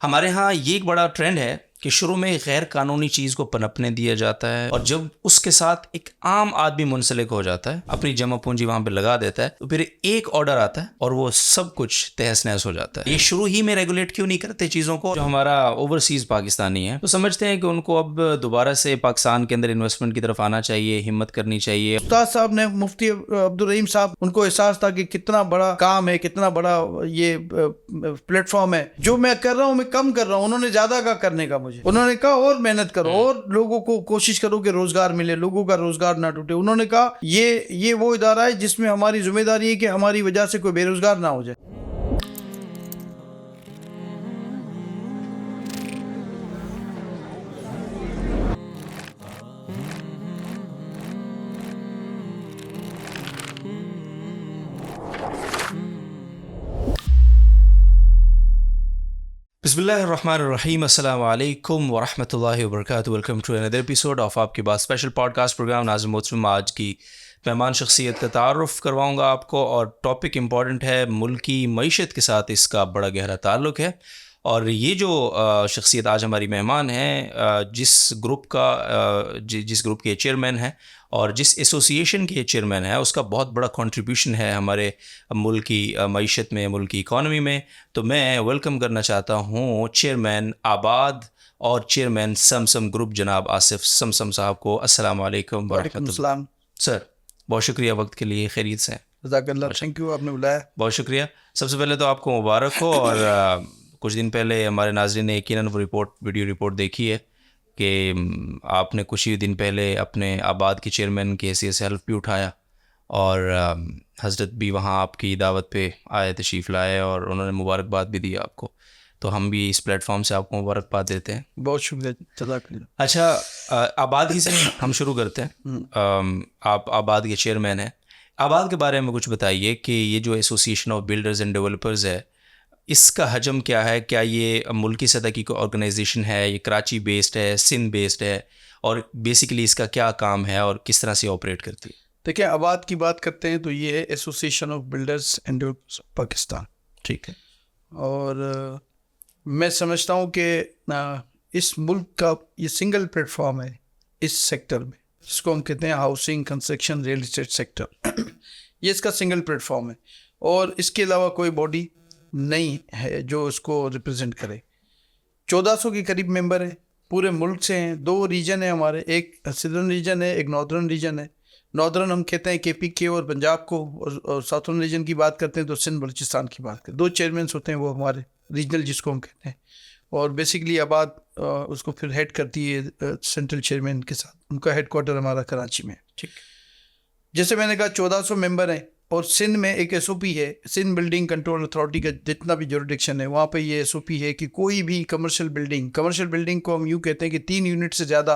हमारे यहाँ ये एक बड़ा ट्रेंड है कि शुरू में गैर कानूनी चीज़ को पनपने दिया जाता है और जब उसके साथ एक आम आदमी मुंसलिक हो जाता है, अपनी जमा पूंजी वहाँ पे लगा देता है, तो फिर एक ऑर्डर आता है और वो सब कुछ तहस नहस हो जाता है। ये शुरू ही में रेगुलेट क्यों नहीं करते चीज़ों को? जो हमारा ओवरसीज़ पाकिस्तानी है तो समझते हैं कि उनको अब दोबारा से पाकिस्तान के अंदर इन्वेस्टमेंट की तरफ आना चाहिए, हिम्मत करनी चाहिए। उस्ताद साहब ने, मुफ्ती अब्दुल रहीम साहब, उनको एहसास था कि कितना बड़ा काम है, कितना बड़ा ये प्लेटफॉर्म है। जो मैं कर रहा हूँ मैं कम कर रहा हूँ, उन्होंने ज्यादा का करने का मुझे। उन्होंने कहा और मेहनत करो और लोगों को कोशिश करो कि रोजगार मिले, लोगों का रोजगार ना टूटे। उन्होंने कहा ये वो इदारा है जिसमें हमारी जिम्मेदारी है कि हमारी वजह से कोई बेरोजगार ना हो जाए। बिस्मिल्लाहिर्रहमानिर्रहीम, अस्सलाम वालेकुम वरहमतुल्लाहि वबरकातुहू। Welcome to another episode of आपकी बात special podcast program. Nazim Mohsin आज की मेहमान शख्सियत का तारुफ़ करवाऊँगा आपको और टॉपिक इम्पॉर्टेंट है, मुल्की मईशत के साथ इसका बड़ा गहरा ताल्लुक़ है। और ये जो शख्सियत आज हमारी मेहमान हैं, जिस ग्रुप के चेयरमैन हैं और जिस एसोसिएशन के चेयरमैन है, उसका बहुत बड़ा कंट्रीब्यूशन है हमारे मुल्क की मईशत में, मुल्क की इकॉनमी में। तो मैं वेलकम करना चाहता हूँ चेयरमैन आबाद और चेयरमैन समसम ग्रुप जनाब आसिफ समसम साहब को। अस्सलाम वालेकुम वरहमतुल्लाह। सर बहुत शुक्रिया वक्त के लिए, खैरियत से हैं? जज़ाकल्लाह, थैंक यू, आपने बुलाया। बहुत शुक्रिया। सबसे पहले तो आपको मुबारक हो। और कुछ दिन पहले हमारे नाज़रीन ने यकीनन वो वीडियो रिपोर्ट देखी है कि आपने कुछ ही दिन पहले अपने आबाद के चेयरमैन की हैसियत से हल्फ भी उठाया और हज़रत भी वहाँ आपकी दावत पे आए, तशरीफ़ लाए और उन्होंने मुबारकबाद भी दी आपको। तो हम भी इस प्लेटफॉर्म से आपको मुबारकबाद देते हैं। बहुत शुक्रिया, जज़ाकल्लाह। अच्छा, आबाद ही से हम शुरू करते हैं। आप आबाद के चेयरमैन हैं। आबाद के बारे में कुछ बताइए कि ये जो association of builders and developers है, इसका हजम क्या है? क्या ये मुल्की सतह की कोई ऑर्गेनाइजेशन है? ये कराची बेस्ड है, सिंध बेस्ड है? और बेसिकली इसका क्या काम है और किस तरह से ऑपरेट करती है? देखिए, आबाद की बात करते हैं तो ये है association of builders and developers Pakistan. ठीक है। और मैं समझता हूँ कि इस मुल्क का ये सिंगल प्लेटफॉर्म है इस सेक्टर में, जिसको हम कहते हैं housing, construction, real estate sector. ये इसका सिंगल प्लेटफॉर्म है और इसके अलावा कोई बॉडी नहीं है जो इसको रिप्रेजेंट करे। 1400 के करीब मेंबर हैं, पूरे मुल्क से हैं। 2 रीजन है हमारे, एक सदर्न रीजन है, एक नॉर्दर्न रीजन है। नॉर्दर्न हम कहते हैं KPK और पंजाब को, और साउथर्न रीजन की बात करते हैं तो सिंध बलूचिस्तान की बात करते हैं। 2 चेयरमैन होते हैं वो हमारे रीजनल, जिसको हम कहते हैं। और बेसिकली आबाद उसको फिर हेड करती है सेंट्रल चेयरमैन के साथ। उनका हेडक्वार्टर हमारा कराची में। ठीक। जैसे मैंने कहा 1400 मेंबर हैं और सिंध में एक SOP है, सिंध बिल्डिंग कंट्रोल अथॉरिटी का जितना भी जुरिडिक्शन है वहाँ पे ये SOP है कि कोई भी कमर्शियल बिल्डिंग को हम यूँ कहते हैं कि 3 यूनिट से ज़्यादा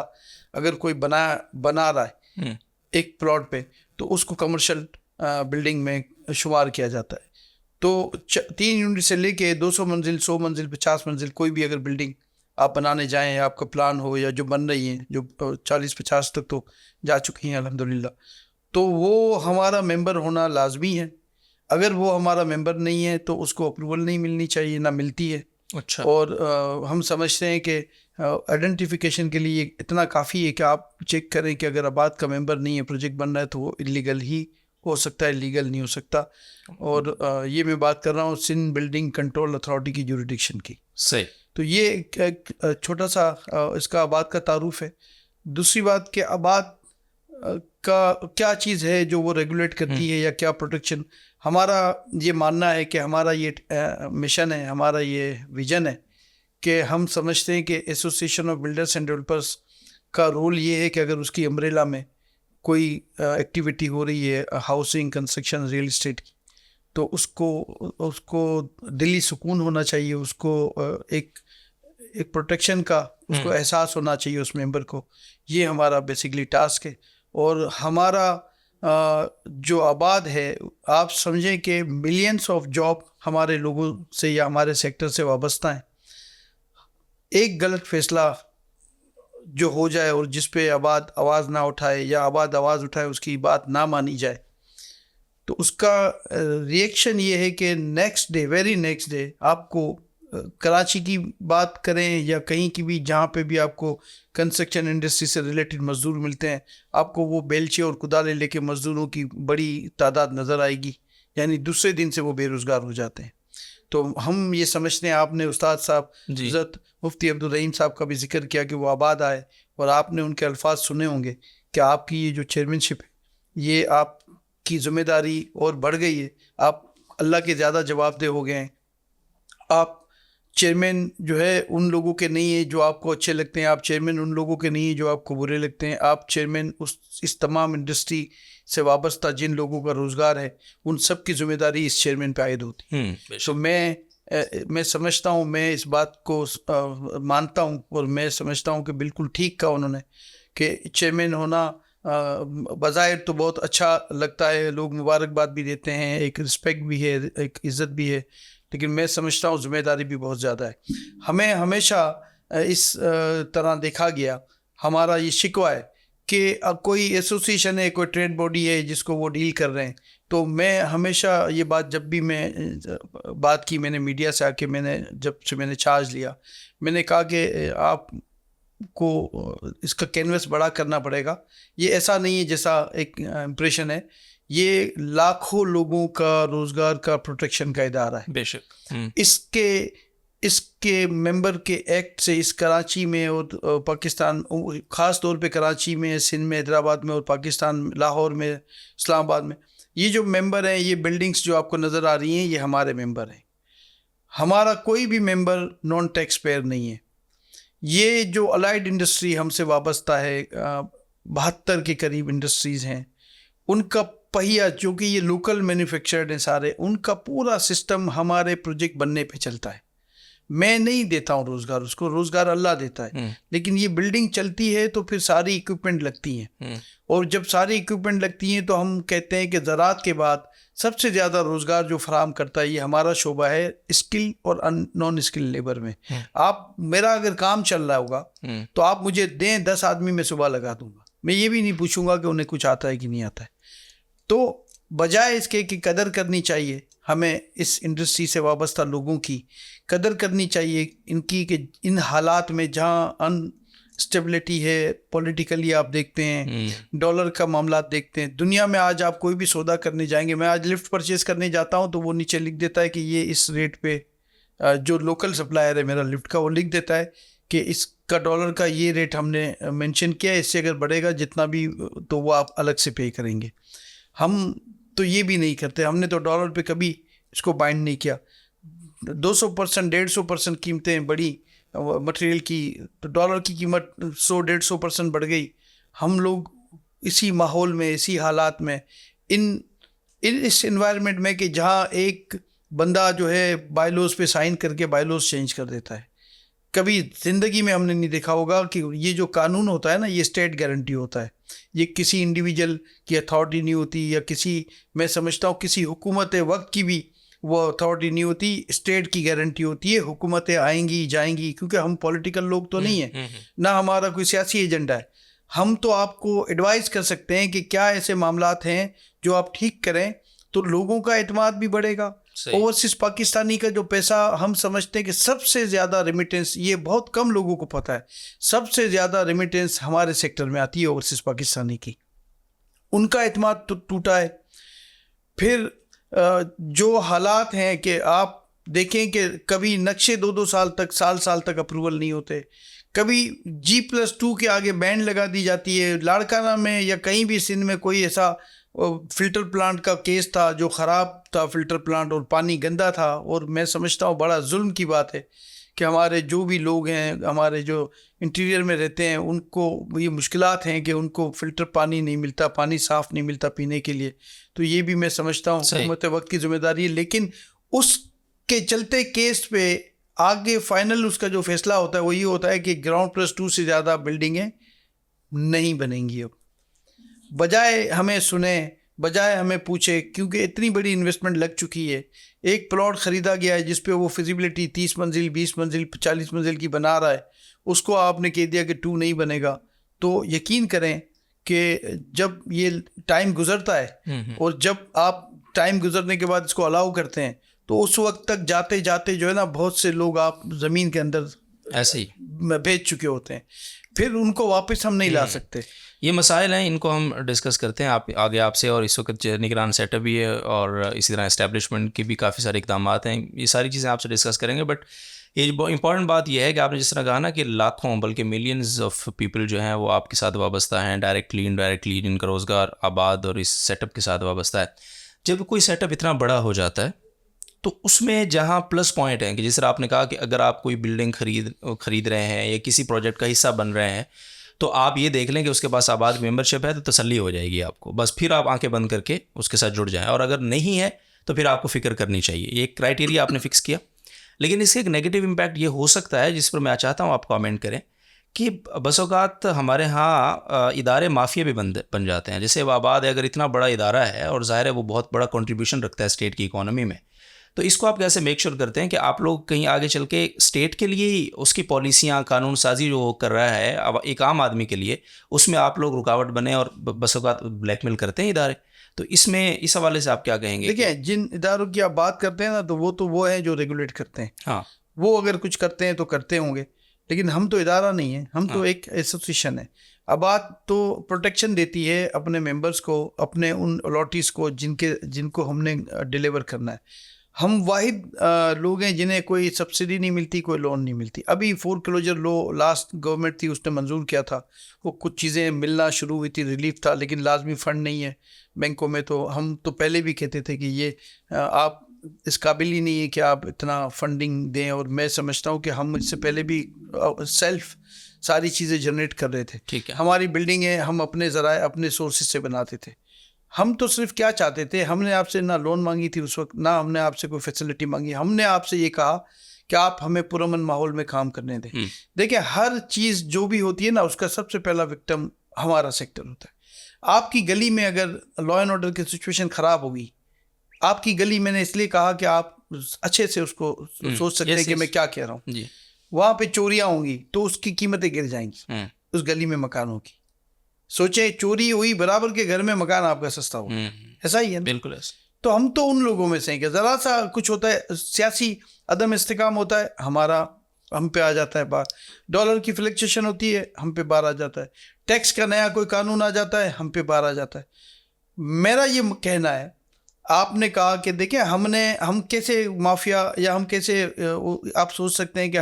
अगर कोई बना रहा है एक प्लॉट पे, तो उसको कमर्शियल बिल्डिंग में शुमार किया जाता है। तो 3 यूनिट से लेके 200 मंजिल, 100 मंजिल, 50 मंजिल कोई भी अगर बिल्डिंग आप बनाने जाएँ या आपका प्लान हो या जो बन रही हैं, जो 40-50 तक तो जा चुकी हैं अल्हम्दुलिल्लाह, तो वो हमारा मेंबर होना लाजमी है। अगर वो हमारा मेंबर नहीं है तो उसको अप्रूवल नहीं मिलनी चाहिए, ना मिलती है। अच्छा। और हम समझते हैं कि आइडेंटिफिकेशन के लिए इतना काफ़ी है कि आप चेक करें कि अगर आबाद का मेंबर नहीं है, प्रोजेक्ट बन रहा है, तो वो इलीगल ही हो सकता है, लीगल नहीं हो सकता। और ये मैं बात कर रहा हूँ सिंध बिल्डिंग कंट्रोल अथॉरिटी की जुरिडिक्शन की। सही। तो ये एक छोटा सा इसका आबाद का तारुफ है। दूसरी बात कि आबाद का क्या चीज़ है जो वो रेगुलेट करती है या क्या प्रोटेक्शन। हमारा ये मानना है कि हमारा ये मिशन है, हमारा ये विजन है कि हम समझते हैं कि association of builders and developers का रोल ये है कि अगर उसकी अम्ब्रेला में कोई एक्टिविटी हो रही है हाउसिंग, कंस्ट्रक्शन, रियल एस्टेट की, तो उसको दिली सुकून होना चाहिए, उसको एक प्रोटेक्शन का उसको एहसास होना चाहिए उस मेंबर को। ये हमारा बेसिकली टास्क है। और हमारा जो आबाद है, आप समझें कि मिलियंस ऑफ जॉब हमारे लोगों से या हमारे सेक्टर से वाबस्ता हैं। एक गलत फैसला जो हो जाए और जिस पे आबाद आवाज़ ना उठाए या आबाद आवाज़ उठाए, उसकी बात ना मानी जाए, तो उसका रिएक्शन ये है कि वेरी नेक्स्ट डे आपको कराची की बात करें या कहीं की भी, जहाँ पे भी आपको कंस्ट्रक्शन इंडस्ट्री से रिलेटेड मज़दूर मिलते हैं, आपको वो बेलचे और कुदाले लेके मज़दूरों की बड़ी तादाद नज़र आएगी, यानी दूसरे दिन से वो बेरोज़गार हो जाते हैं। तो हम ये समझते हैं, आपने उस्ताद साहब हज़रत मुफ्ती अब्दुल रहीम साहब का भी जिक्र किया कि वो आबाद आए, और आपने उनके अल्फाज सुने होंगे कि आपकी ये जो चेयरमैनशिप है, ये आपकी ज़िम्मेदारी और बढ़ गई है, आप अल्लाह के ज़्यादा जवाबदेह हो गए हैं। आप चेयरमैन जो है उन लोगों के नहीं है जो आपको अच्छे लगते हैं, आप चेयरमैन उन लोगों के नहीं है जो आपको बुरे लगते हैं, आप चेयरमैन इस तमाम इंडस्ट्री से वाबस्ता जिन लोगों का रोज़गार है, उन सब की ज़िम्मेदारी इस चेयरमैन पे आयद होती है। तो मैं समझता हूँ, मैं इस बात को मानता हूँ, और मैं समझता हूँ कि बिल्कुल ठीक कहा उन्होंने कि चेयरमैन होना बज़ाहिर तो बहुत अच्छा लगता है, लोग मुबारकबाद भी देते हैं, एक रिस्पेक्ट भी है, एक इज़्ज़त भी है, लेकिन मैं समझता हूँ ज़िम्मेदारी भी बहुत ज़्यादा है। हमें हमेशा इस तरह देखा गया, हमारा ये शिकवा है कि कोई एसोसिएशन है, कोई ट्रेड बॉडी है जिसको वो डील कर रहे हैं, तो मैं हमेशा ये बात, जब भी मैं बात की, मैंने मीडिया से आके, जब से मैंने चार्ज लिया, मैंने कहा कि आप को इसका कैनवस बड़ा करना पड़ेगा। ये ऐसा नहीं है जैसा एक इम्प्रेशन है, ये लाखों लोगों का रोज़गार का प्रोटेक्शन का इदारा है। बेशक इसके मेंबर के एक्ट से इस कराची में और पाकिस्तान, ख़ास तौर पे कराची में, सिंध में, हैदराबाद में, और पाकिस्तान लाहौर में, इस्लामाबाद में, ये जो मेंबर हैं, ये बिल्डिंग्स जो आपको नज़र आ रही हैं, ये हमारे मेंबर हैं। हमारा कोई भी मेंबर नॉन टैक्स पेयर नहीं है। ये जो अलाइड इंडस्ट्री हमसे वाबस्ता है, 72 के करीब इंडस्ट्रीज़ हैं, उनका पहिया, जो कि ये लोकल मैन्युफैक्चर्ड हैं सारे, उनका पूरा सिस्टम हमारे प्रोजेक्ट बनने पे चलता है। मैं नहीं देता हूँ रोज़गार, उसको रोज़गार अल्लाह देता है, लेकिन ये बिल्डिंग चलती है तो फिर सारी इक्विपमेंट लगती हैं, और जब सारी इक्विपमेंट लगती हैं तो हम कहते हैं कि ज़राअत के बाद सबसे ज़्यादा रोज़गार जो फराहम करता है, ये हमारा शोबा है स्किल और नॉन स्किल लेबर में। आप, मेरा अगर काम चल रहा होगा तो आप मुझे दें 10 आदमी, मैं सुबह लगा दूंगा, मैं ये भी नहीं पूछूंगा कि उन्हें कुछ आता है कि नहीं आता है। तो बजाय इसके कि कदर करनी चाहिए, हमें इस इंडस्ट्री से वाबस्ता लोगों की कदर करनी चाहिए इनकी, कि इन हालात में जहाँ अनस्टेबिलिटी है, पॉलिटिकली आप देखते हैं, डॉलर का मामला देखते हैं, दुनिया में आज आप कोई भी सौदा करने जाएंगे, मैं आज लिफ्ट परचेज करने जाता हूँ तो वो नीचे लिख देता है कि ये इस रेट पे, जो लोकल सप्लायर है मेरा लिफ्ट का, वो लिख देता है कि इसका डॉलर का ये रेट हमने मेंशन किया है, इससे अगर बढ़ेगा जितना भी तो वो आप अलग से पे करेंगे। हम तो ये भी नहीं करते, हमने तो डॉलर पे कभी इसको बाइंड नहीं किया। 200%, 150% कीमतें बढ़ी मटेरियल की, तो डॉलर की कीमत 100-150% बढ़ गई। हम लोग इसी माहौल में, इसी हालात में, इस एनवायरनमेंट में कि जहाँ एक बंदा जो है बायलॉज पे साइन करके बायलॉज चेंज कर देता है, कभी ज़िंदगी में हमने नहीं देखा होगा कि ये जो कानून होता है ना, ये स्टेट गारंटी होता है, ये किसी इंडिविजुअल की अथॉरिटी नहीं होती, या किसी, मैं समझता हूँ किसी हुकूमत वक्त की भी वो अथॉरिटी नहीं होती, स्टेट की गारंटी होती है। हुकूमतें आएंगी जाएंगी, क्योंकि हम पॉलिटिकल लोग तो नहीं हैं, ना हमारा कोई सियासी एजेंडा है। हम तो आपको एडवाइस कर सकते हैं कि क्या ऐसे मामलात हैं जो आप ठीक करें तो लोगों का एतमाद भी बढ़ेगा। ओवरसीज पाकिस्तानी का जो पैसा, हम समझते हैं कि सबसे ज़्यादा रेमिटेंस, ये बहुत कम लोगों को पता है, सबसे ज़्यादा रेमिटेंस हमारे सेक्टर में आती है ओवरसीज पाकिस्तानी की। उनका एतमाद तो टूटा है। फिर जो हालात हैं कि आप देखें कि कभी नक्शे 2-2 साल तक, साल तक अप्रूवल नहीं होते, कभी G+2 के आगे बैंड लगा दी जाती है। लाड़काना में या कहीं भी सिंध में कोई ऐसा फ़िल्टर प्लांट का केस था जो ख़राब था, फ़िल्टर प्लांट, और पानी गंदा था, और मैं समझता हूँ बड़ा जुल्म की बात है कि हमारे जो भी लोग हैं, हमारे जो इंटीरियर में रहते हैं, उनको ये मुश्किलात हैं कि उनको फ़िल्टर पानी नहीं मिलता, पानी साफ़ नहीं मिलता पीने के लिए। तो ये भी मैं समझता हूँ हुकूमत वक्त की ज़िम्मेदारी है, लेकिन उसके चलते केस पे आगे फाइनल उसका जो फैसला होता है वो ये होता है कि ground+2 से ज़्यादा बिल्डिंगें नहीं बनेंगी। अब बजाय हमें सुने, बजाय हमें पूछे, क्योंकि इतनी बड़ी इन्वेस्टमेंट लग चुकी है, एक प्लॉट ख़रीदा गया है जिस पे वो फिजिबिलिटी 30 मंजिल, 20 मंजिल, 40 मंजिल की बना रहा है, उसको आपने कह दिया कि 2 नहीं बनेगा, तो यकीन करें कि जब ये टाइम गुजरता है और जब आप टाइम गुजरने के बाद इसको अलाउ करते हैं तो उस वक्त तक जाते जाते जो है ना बहुत से लोग आप ज़मीन के अंदर ऐसे ही भेज चुके होते हैं, फिर उनको वापस हम नहीं ला सकते। ये मसाइल हैं, इनको हम डिस्कस करते हैं आप आगे आपसे। और इस वक्त निगरान सेटअप भी है और इसी तरह इस्टेब्लिशमेंट के भी काफ़ी सारे इकदाम हैं, ये सारी चीज़ें आपसे डिस्कस करेंगे। बट ये इंपॉर्टेंट बात यह है कि आपने जिस तरह कहा ना कि लाखों बल्कि मिलियंस ऑफ पीपल जो हैं वो आपके साथ वाबस्ता हैं, डायरेक्टली इनडायरेक्टली, जिनका रोज़गार आबाद और इस सेटअप के साथ वाबस्ता है। जब कोई सेटअप इतना बड़ा हो जाता है तो उसमें जहाँ प्लस पॉइंट हैं कि जिस तरह आपने कहा कि अगर आप कोई बिल्डिंग खरीद रहे हैं या किसी प्रोजेक्ट का हिस्सा बन रहे हैं, तो आप ये देख लें कि उसके पास आबाद मेंबरशिप है तो तसल्ली हो जाएगी आपको, बस फिर आप आंखें बंद करके उसके साथ जुड़ जाएं। और अगर नहीं है तो फिर आपको फ़िक्र करनी चाहिए। ये एक क्राइटेरिया आपने फिक्स किया, लेकिन इसके एक नेगेटिव इम्पैक्ट ये हो सकता है जिस पर मैं चाहता हूँ आप कमेंट करें कि बस औक़ात हमारे यहाँ इदारे माफिया भी बन जाते हैं। जैसे आबाद है, अगर इतना बड़ा इदारा है और ज़ाहिर है वो बहुत बड़ा कंट्रीब्यूशन रखता है स्टेट की इकोनॉमी में, तो इसको आप कैसे मेक श्योर करते हैं कि आप लोग कहीं आगे चल के स्टेट के लिए ही उसकी पॉलिसियाँ, कानून साजी जो कर रहा है अब एक आम आदमी के लिए, उसमें आप लोग रुकावट बने और बस औक़ात ब्लैकमेल करते हैं इदारे? तो इसमें इस हवाले से आप क्या कहेंगे? देखिए, जिन इदारों की आप बात करते हैं ना, तो वो है जो रेगुलेट करते हैं। हाँ, वो अगर कुछ करते हैं तो करते होंगे, लेकिन हम तो इदारा नहीं है, हम तो एक एसोसिएशन है। आबाद तो प्रोटेक्शन देती है अपने मेंबर्स को, अपने उन अलॉटीज़ को जिनको हमने डिलीवर करना है। हम वाहिद लोग हैं जिन्हें कोई सब्सिडी नहीं मिलती, कोई लोन नहीं मिलती। अभी फोरक्लोजर लो लास्ट गवर्नमेंट थी उसने मंजूर किया था, वो कुछ चीज़ें मिलना शुरू हुई थी, रिलीफ था, लेकिन लाजमी फ़ंड नहीं है बैंकों में। तो हम तो पहले भी कहते थे कि ये आप इस काबिल ही नहीं है कि आप इतना फंडिंग दें, और मैं समझता हूँ कि हम इससे पहले भी सेल्फ सारी चीज़ें जनरेट कर रहे थे। ठीक है। हमारी बिल्डिंग है, हम अपने ज़राए अपने सोर्सेज से बनाते थे। हम तो सिर्फ क्या चाहते थे, हमने आपसे ना लोन मांगी थी उस वक्त, ना हमने आपसे कोई फैसिलिटी मांगी। हमने आपसे ये कहा कि आप हमें पुरअमन माहौल में काम करने दें। देखिए, हर चीज़ जो भी होती है ना, उसका सबसे पहला विक्टिम हमारा सेक्टर होता है। आपकी गली में अगर लॉ एंड ऑर्डर की सिचुएशन ख़राब होगी, आपकी गली, मैंने इसलिए कहा कि आप अच्छे से उसको सोच सकते हैं कि मैं क्या कह रहा हूँ, वहाँ पे चोरियाँ होंगी तो उसकी कीमतें गिर जाएंगी उस गली में मकानों की। सोचे चोरी हुई बराबर के घर में मकान आपका सस्ता हो, ऐसा ही है ना? बिल्कुल ऐसा। तो हम तो उन लोगों में से हैं कि ज़रा सा कुछ होता है, सियासी अदम इस्तेकाम होता है, हम पे आ जाता है बार। डॉलर की फ्लक्चुएशन होती है, हम पे बार आ जाता है। टैक्स का नया कोई कानून आ जाता है, हम पे बार आ जाता है। मेरा ये कहना है, आपने कहा कि देखिए हम कैसे माफिया, या हम कैसे, आप सोच सकते हैं कि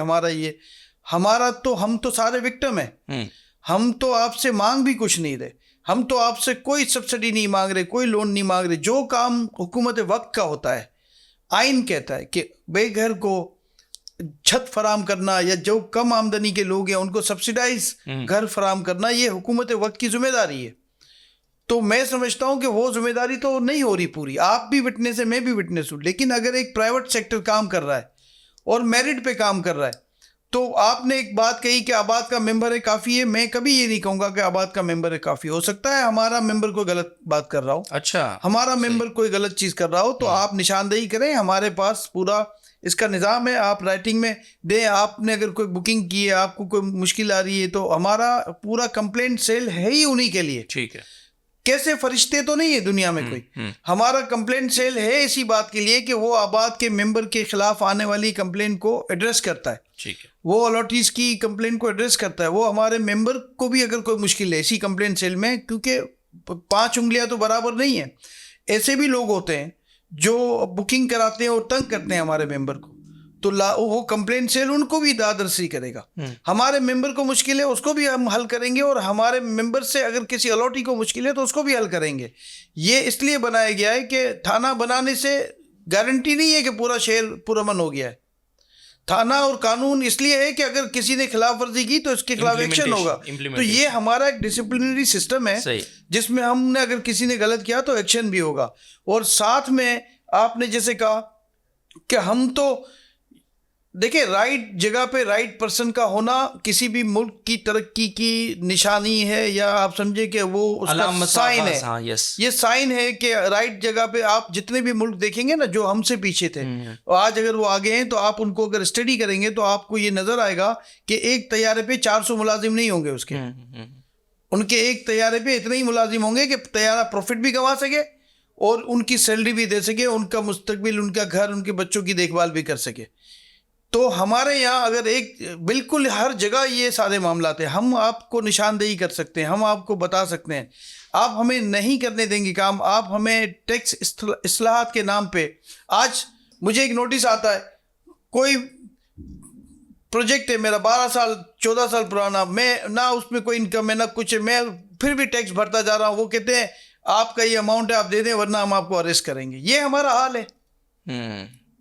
हम तो सारे विक्टिम हैं। हम तो आपसे मांग भी कुछ नहीं रहे, हम तो आपसे कोई सब्सिडी नहीं मांग रहे, कोई लोन नहीं मांग रहे। जो काम हुकूमत वक्त का होता है, आइन कहता है कि बेघर को छत फराम करना, या जो कम आमदनी के लोग हैं उनको सब्सिडाइज घर फराम करना, ये हुकूमत वक्त की जिम्मेदारी है। तो मैं समझता हूँ कि वो जिम्मेदारी तो नहीं हो रही पूरी। आप भी विटनेस है, मैं भी विटनेस हूँ। लेकिन अगर एक प्राइवेट सेक्टर काम कर रहा है और मेरिट पे काम कर रहा है, तो आपने एक बात कही कि आबाद का मेंबर है काफ़ी है। मैं कभी ये नहीं कहूँगा कि आबाद का मेंबर है काफ़ी। हो सकता है हमारा मेंबर कोई गलत बात कर रहा हो, अच्छा, हमारा मेंबर कोई गलत चीज़ कर रहा हो, तो आप निशानदेही करें। हमारे पास पूरा इसका निज़ाम है, आप राइटिंग में दें। आपने अगर कोई बुकिंग की है, आपको कोई मुश्किल आ रही है, तो हमारा पूरा कंप्लेंट सेल है ही उन्हीं के लिए। ठीक है। कैसे फरिश्ते तो नहीं है दुनिया में कोई। हमारा कंप्लेंट सेल है इसी बात के लिए कि वो आबाद के मेंबर के खिलाफ आने वाली कंप्लेंट को एड्रेस करता है। ठीक है। वो अलॉटीज की कंप्लेंट को एड्रेस करता है। वो हमारे मेंबर को भी अगर कोई मुश्किल है इसी कंप्लेंट सेल में, क्योंकि 5 उंगलियां तो बराबर नहीं है। ऐसे भी लोग होते हैं जो बुकिंग कराते हैं और तंग करते हैं हमारे मेंबर को, तो वो कंप्लेंट सेल उनको भी दादरसी करेगा। हमारे मेंबर को मुश्किल है, उसको भी हम हल करेंगे, और हमारे मेंबर से अगर किसी अलॉटी को मुश्किल है तो उसको भी हल करेंगे। ये इसलिए बनाया गया है कि थाना बनाने से गारंटी नहीं है कि पूरा शहर पुरअमन हो गया है। थाना और कानून इसलिए है कि अगर किसी ने खिलाफ वर्जी की तो इसके खिलाफ एक्शन होगा। तो ये हमारा एक डिसिप्लिनरी सिस्टम है जिसमें हमने, अगर किसी ने गलत किया तो एक्शन भी होगा। और साथ में आपने जैसे कहा कि हम तो देखिए, राइट जगह पे राइट पर्सन का होना किसी भी मुल्क की तरक्की की निशानी है, या आप समझे कि वो उसका साइन है। हाँ, यस। ये साइन है कि राइट जगह पे आप जितने भी मुल्क देखेंगे ना जो हमसे पीछे थे, और आज अगर वो आगे हैं, तो आप उनको अगर स्टडी करेंगे तो आपको ये नजर आएगा कि एक तैयारे पे 400 मुलाजिम नहीं होंगे उसके। उनके एक तैयारे पे इतने ही मुलाजिम होंगे कि तैयारा प्रॉफिट भी कमा सके और उनकी सैलरी भी दे सके, उनका मुस्तकबिल, उनका घर, उनके बच्चों की देखभाल भी कर सके। तो हमारे यहाँ अगर एक बिल्कुल हर जगह ये सारे मामलात हैं, हम आपको निशानदेही कर सकते हैं, हम आपको बता सकते हैं, आप हमें नहीं करने देंगे काम, आप हमें टैक्स इस्लाहात के नाम पे। आज मुझे एक नोटिस आता है, कोई प्रोजेक्ट है मेरा 12 साल 14 साल पुराना, मैं ना उसमें कोई इनकम है ना कुछ है, मैं फिर भी टैक्स भरता जा रहा हूँ। वो कहते हैं आपका ये अमाउंट है, आप दे दें वरना हम आपको अरेस्ट करेंगे। ये हमारा हाल है।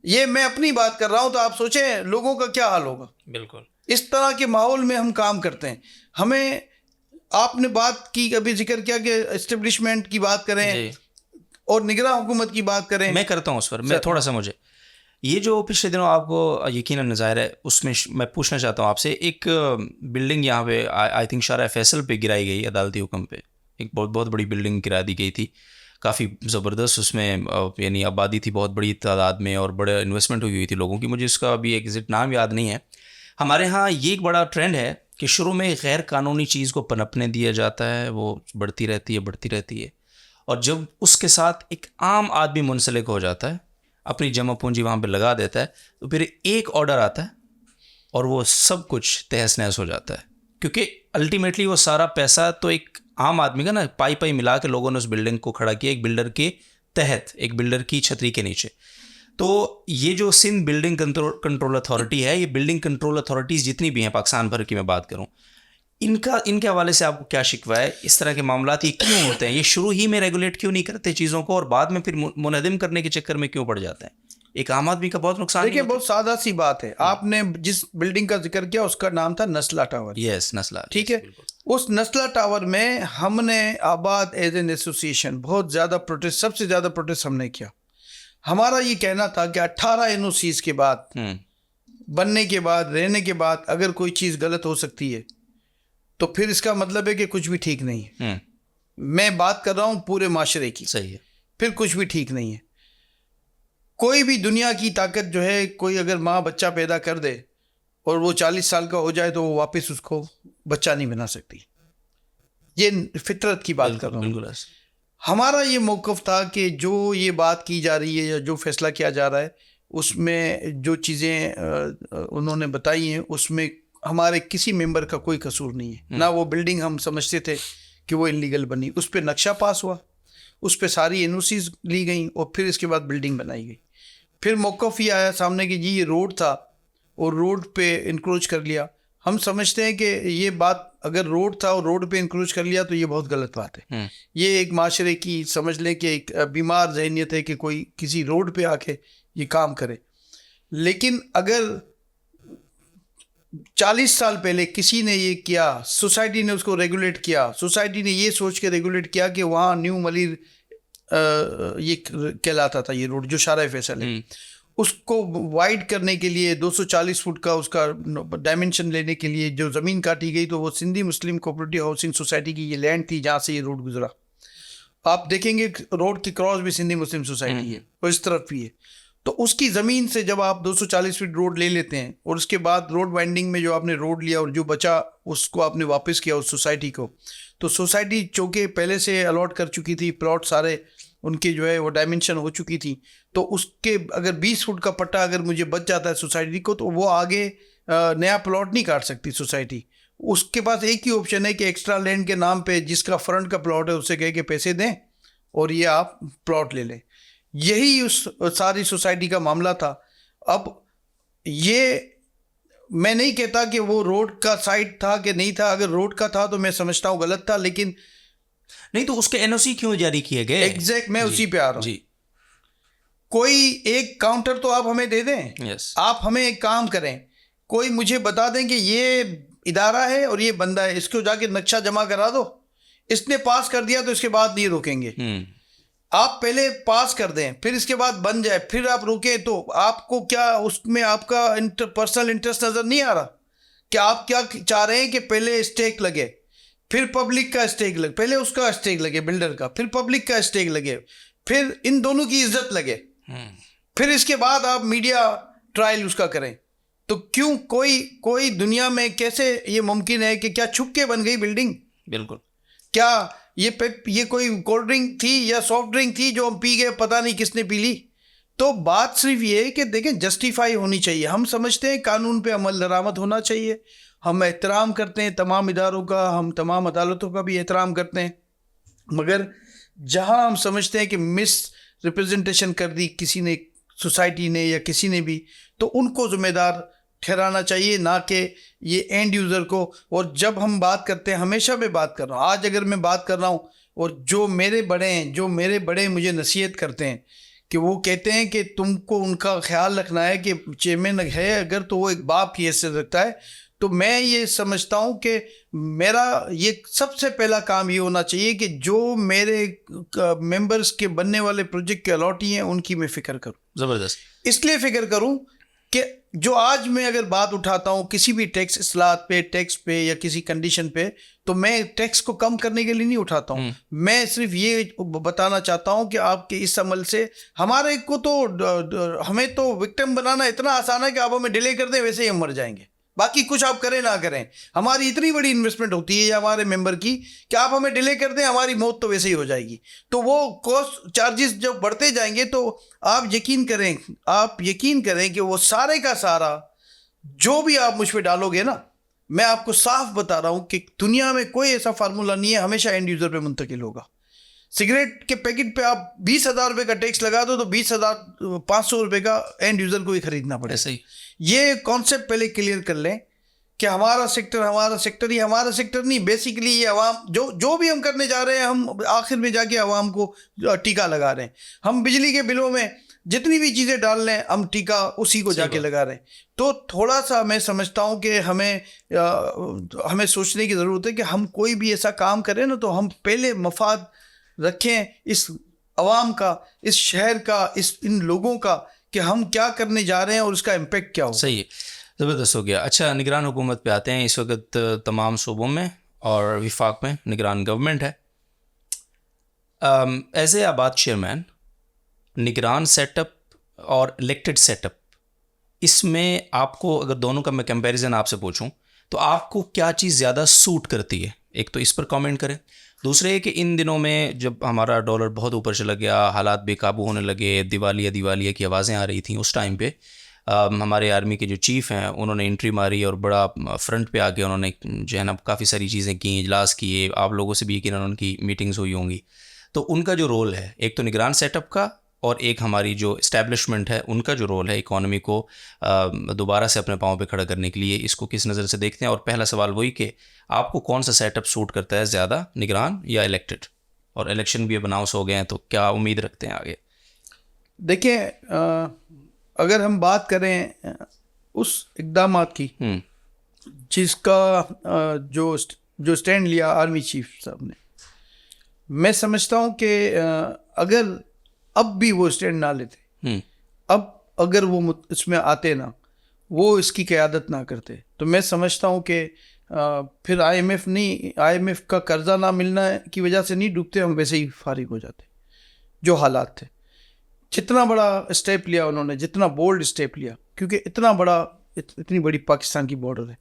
ये मैं अपनी बात कर रहा हूँ, तो आप सोचें लोगों का क्या हाल होगा। बिल्कुल इस तरह के माहौल में हम काम करते हैं। हमें, आपने बात की, अभी जिक्र किया कि एस्टेब्लिशमेंट की बात करें और निगरान हुकूमत की बात करें। मैं करता हूँ उस पर, मैं थोड़ा सा, मुझे ये जो पिछले दिनों आपको यकीनन नज़ाहिर है उसमें मैं पूछना चाहता हूँ आपसे। एक बिल्डिंग यहाँ पे आई थिंक शारा फैसल पे गिराई गई अदालती हुक्म पे, एक बहुत बहुत बड़ी बिल्डिंग गिरा दी गई थी, काफ़ी ज़बरदस्त उसमें यानी आबादी थी बहुत बड़ी तादाद में और बड़े इन्वेस्टमेंट हुई थी लोगों की। मुझे उसका अभी एग्जैक्ट नाम याद नहीं है। हमारे यहाँ ये एक बड़ा ट्रेंड है कि शुरू में गैर कानूनी चीज़ को पनपने दिया जाता है, वो बढ़ती रहती है, और जब उसके साथ एक आम आदमी मुंसलिक हो जाता है, अपनी जमा पूंजी वहाँ पे लगा देता है, तो फिर एक ऑर्डर आता है और वो सब कुछ तहस नहस हो जाता है। क्योंकि अल्टीमेटली वो सारा पैसा तो एक आम आदमी का ना, पाई मिला के लोगों ने उस बिल्डिंग को खड़ा किया एक बिल्डर के तहत, एक बिल्डर की छतरी के नीचे। तो ये जो सिंध बिल्डिंग कंट्रोल अथॉरिटी है, ये बिल्डिंग कंट्रोल अथॉरिटीज़ जितनी भी हैं पाकिस्तान भर की मैं बात करूँ, इनके हवाले से आपको क्या शिकवा है? इस तरह के मामलात ये क्यों होते हैं? ये शुरू ही में रेगुलेट क्यों नहीं करते चीज़ों को और बाद में फिर मुनहदिम करने के चक्कर में क्यों पड़ जाते हैं? एक आम आदमी का बहुत नुकसान। देखिए बहुत सादा सी बात है, आपने जिस बिल्डिंग का जिक्र किया उसका नाम था नस्ला टावर। यस, नस्ला, ठीक है। उस नस्ला टावर में हमने आबाद एज एन एसोसिएशन बहुत ज़्यादा प्रोटेस्ट, सबसे ज़्यादा प्रोटेस्ट हमने किया। हमारा ये कहना था कि 18 एनओसीज के बाद, बनने के बाद, रहने के बाद अगर कोई चीज़ गलत हो सकती है तो फिर इसका मतलब है कि कुछ भी ठीक नहीं है। मैं बात कर रहा हूँ पूरे माशरे की। सही है। फिर कुछ भी ठीक नहीं है। कोई भी दुनिया की ताकत जो है, कोई अगर माँ बच्चा पैदा कर दे और वो 40 साल का हो जाए तो वो वापस उसको बच्चा नहीं बना सकती। ये फितरत की बात कर रहा हूँ। हमारा ये मौक़िफ़ था कि जो ये बात की जा रही है या जो फैसला किया जा रहा है उसमें जो चीज़ें उन्होंने बताई हैं उसमें हमारे किसी मेंबर का कोई कसूर नहीं है। ना वो बिल्डिंग हम समझते थे कि वो इलीगल बनी, उस पर नक्शा पास हुआ, उस पर सारी एनओसीज ली गई और फिर इसके बाद बिल्डिंग बनाई गई। फिर मौक़िफ़ ये आया सामने कि जी ये रोड था और रोड पे इंक्रोच कर लिया। हम समझते हैं कि ये बात अगर रोड था और रोड पे इंक्रोच कर लिया तो ये बहुत गलत बात है। ये एक माशरे की समझ लें कि एक बीमार ज़हनियत है कि कोई किसी रोड पे आके ये काम करे। लेकिन अगर 40 साल पहले किसी ने ये किया, सोसाइटी ने उसको रेगुलेट किया, सोसाइटी ने ये सोच के रेगुलेट किया कि वहाँ न्यू मलिर ये कहलाता था ये रोड जो शारा फैसल है, उसको वाइड करने के लिए 240 फुट का उसका डायमेंशन लेने के लिए जो ज़मीन काटी गई तो वो सिंधी मुस्लिम कोऑपरेटिव हाउसिंग सोसाइटी की ये लैंड थी जहाँ से ये रोड गुजरा। आप देखेंगे रोड की क्रॉस भी सिंधी मुस्लिम सोसाइटी है और इस तरफ भी है। तो उसकी ज़मीन से जब आप 240 फीट रोड ले लेते हैं और उसके बाद रोड वाइंडिंग में जो आपने रोड लिया और जो बचा उसको आपने वापस किया उस सोसाइटी को, तो सोसाइटी चूँकि पहले से अलॉट कर चुकी थी प्लॉट, सारे उनके जो है वो डायमेंशन हो चुकी थी, तो उसके अगर 20 फुट का पट्टा अगर मुझे बच जाता है सोसाइटी को तो वो आगे नया प्लॉट नहीं काट सकती सोसाइटी। उसके पास एक ही ऑप्शन है कि एक्स्ट्रा लैंड के नाम पे जिसका फ्रंट का प्लॉट है उससे कह के पैसे दें और ये आप प्लॉट ले लें। यही उस सारी सोसाइटी का मामला था। अब ये मैं नहीं कहता कि वो रोड का साइड था कि नहीं था, अगर रोड का था तो मैं समझता हूँ गलत था, लेकिन नहीं तो उसके एनओसी क्यों जारी किए गए? एग्जैक्ट मैं उसी पे आ रहा हूँ। कोई एक काउंटर तो आप हमें दे दें। आप हमें एक काम करें, कोई मुझे बता दें कि ये इदारा है और ये बंदा है, इसको जाके नक्शा जमा करा दो। इसने पास कर दिया तो इसके बाद नहीं रोकेंगे। आप पहले पास कर दें फिर इसके बाद बन जाए फिर आप रुकें, तो आपको क्या उसमें आपका पर्सनल इंटरेस्ट नज़र नहीं आ रहा? क्या आप क्या चाह रहे हैं कि पहले स्टेक लगे, फिर पब्लिक का स्टेक लगे, पहले उसका स्टेक लगे बिल्डर का, फिर पब्लिक का स्टेक लगे, फिर इन दोनों की इज्जत लगे, फिर इसके बाद आप मीडिया ट्रायल उसका करें? तो क्यों कोई दुनिया में कैसे ये मुमकिन है कि क्या छुप के बन गई बिल्डिंग? बिल्कुल। क्या ये कोई कोल्ड ड्रिंक थी या सॉफ्ट ड्रिंक थी जो हम पी गए, पता नहीं किसने पी ली। तो बात सिर्फ ये है कि देखें, जस्टिफाई होनी चाहिए। हम समझते हैं कानून पे अमल दरामद होना चाहिए, हम एहतराम करते हैं तमाम इदारों का, हम तमाम अदालतों का भी एहतराम करते हैं, मगर जहां हम समझते हैं कि मिस रिप्रेजेंटेशन कर दी किसी ने, सोसाइटी ने या किसी ने भी, तो उनको जिम्मेदार ठहराना चाहिए, ना कि ये एंड यूज़र को। और जब हम बात करते हैं, हमेशा मैं बात कर रहा हूँ, आज अगर मैं बात कर रहा हूँ और जो मेरे बड़े मुझे नसीहत करते हैं कि वो कहते हैं कि तुमको उनका ख्याल रखना है कि चेयरमैन है अगर तो वो एक बाप की हैसियत रखता है, तो मैं ये समझता हूँ कि मेरा ये सबसे पहला काम ये होना चाहिए कि जो मेरे मेंबर्स के बनने वाले प्रोजेक्ट के अलॉटी हैं उनकी मैं फ़िक्र करूँ। ज़बरदस्त। इसलिए फ़िक्र करूँ कि जो आज मैं अगर बात उठाता हूँ किसी भी टैक्स इस्लाहत पे, टैक्स पे या किसी कंडीशन पे, तो मैं टैक्स को कम करने के लिए नहीं उठाता हूँ। मैं सिर्फ ये बताना चाहता हूँ कि आपके इस अमल से हमारे को तो हमें तो विक्टिम बनाना इतना आसान है कि आप हमें डिले कर दें, वैसे ही हम मर जाएंगे। बाकी कुछ आप करें ना करें, हमारी इतनी बड़ी इन्वेस्टमेंट होती है या हमारे मेंबर की कि आप हमें डिले कर दें, हमारी मौत तो वैसे ही हो जाएगी। तो वो कॉस्ट चार्जेस जब बढ़ते जाएंगे तो आप यकीन करें कि वो सारे का सारा जो भी आप मुझ पर डालोगे ना, मैं आपको साफ बता रहा हूँ कि दुनिया में कोई ऐसा फार्मूला नहीं है, हमेशा एंड यूज़र पे मुंतकिल होगा। सिगरेट के पैकेट पे आप 20,000 रुपये का टैक्स लगा दो तो 20,500 रुपये का एंड यूज़र को ही खरीदना पड़ेगा। ऐसे ही ये कॉन्सेप्ट पहले क्लियर कर लें कि हमारा सेक्टर नहीं, बेसिकली ये अवाम जो भी हम करने जा रहे हैं, हम आखिर में जाके अवाम को टीका लगा रहे हैं। हम बिजली के बिलों में जितनी भी चीज़ें डाल रहे हैं, हम टीका उसी को जाके लगा रहे हैं। तो थोड़ा सा मैं समझता हूँ कि हमें सोचने की ज़रूरत है कि हम कोई भी ऐसा काम करें ना, तो हम पहले मफाद रखें इस अवाम का, इस शहर का, इन लोगों का, कि हम क्या करने जा रहे हैं और उसका इम्पेक्ट क्या हो। सही है, ज़बरदस्त हो गया। अच्छा, निगरान हुकूमत पे आते हैं। इस वक्त तमाम सूबों में और विफाक में निगरान गवर्नमेंट है। एज ए आबाद चेयरमैन, निगरान सेटअप और इलेक्टेड सेटअप, इसमें आपको अगर दोनों का मैं कंपैरिजन आपसे पूछूं तो आपको क्या चीज़ ज़्यादा सूट करती है? एक तो इस पर कमेंट करें। दूसरे कि इन दिनों में जब हमारा डॉलर बहुत ऊपर चला गया, हालात बेकाबू होने लगे, दिवालिया की आवाज़ें आ रही थी, उस टाइम पे हमारे आर्मी के जो चीफ़ हैं उन्होंने एंट्री मारी और बड़ा फ्रंट पे आके उन्होंने जो है ना काफ़ी सारी चीज़ें की, इजलास किए। आप लोगों से भी यकीनन उनकी मीटिंग्स हुई होंगी। तो उनका जो रोल है, एक तो निगरान सेटअप का और एक हमारी जो इस्टेब्लिशमेंट है उनका जो रोल है इकॉनमी को दोबारा से अपने पाँव पे खड़ा करने के लिए, इसको किस नज़र से देखते हैं? और पहला सवाल वही कि आपको कौन सा सेटअप सूट करता है ज़्यादा, निगरान या इलेक्टेड? और इलेक्शन भी अब अनाउंस हो गए हैं, तो क्या उम्मीद रखते हैं आगे? देखिए, अगर हम बात करें उस इक़दामात की जिसका जो स्टैंड लिया आर्मी चीफ साहब ने, मैं समझता हूँ कि अगर अब भी वो स्टैंड ना लेते, अब अगर वो इसमें आते ना, वो इसकी क़यादत ना करते, तो मैं समझता हूँ कि फिर आईएमएफ का कर्जा ना मिलना की वजह से नहीं डूबते, हम वैसे ही फारिग हो जाते। जो हालात थे, जितना बड़ा स्टेप लिया उन्होंने, जितना बोल्ड स्टेप लिया, क्योंकि इतनी बड़ी पाकिस्तान की बॉर्डर है,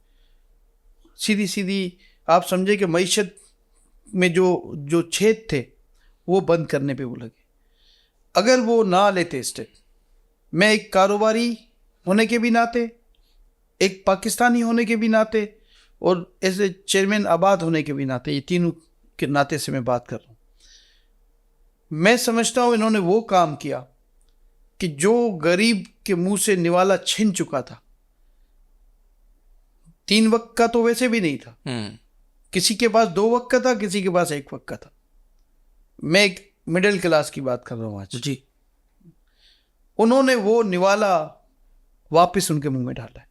सीधी आप समझे कि मईशत में जो छेद थे वो बंद करने पे वो लगे। अगर वो ना लेते स्टेप, मैं एक कारोबारी होने के भी नाते, एक पाकिस्तानी होने के भी नाते और एज ए चेयरमैन आबाद होने के भी नाते, ये तीनों के नाते से मैं बात कर रहा हूँ, मैं समझता हूँ इन्होंने वो काम किया कि जो गरीब के मुंह से निवाला छिन चुका था। 3 वक्त का तो वैसे भी नहीं था, किसी के पास 2 वक्त का था, किसी के पास 1 वक्त का था। मैं एक मिडिल क्लास की बात कर रहा हूँ आज जी। उन्होंने वो निवाला वापस उनके मुंह में डाला है,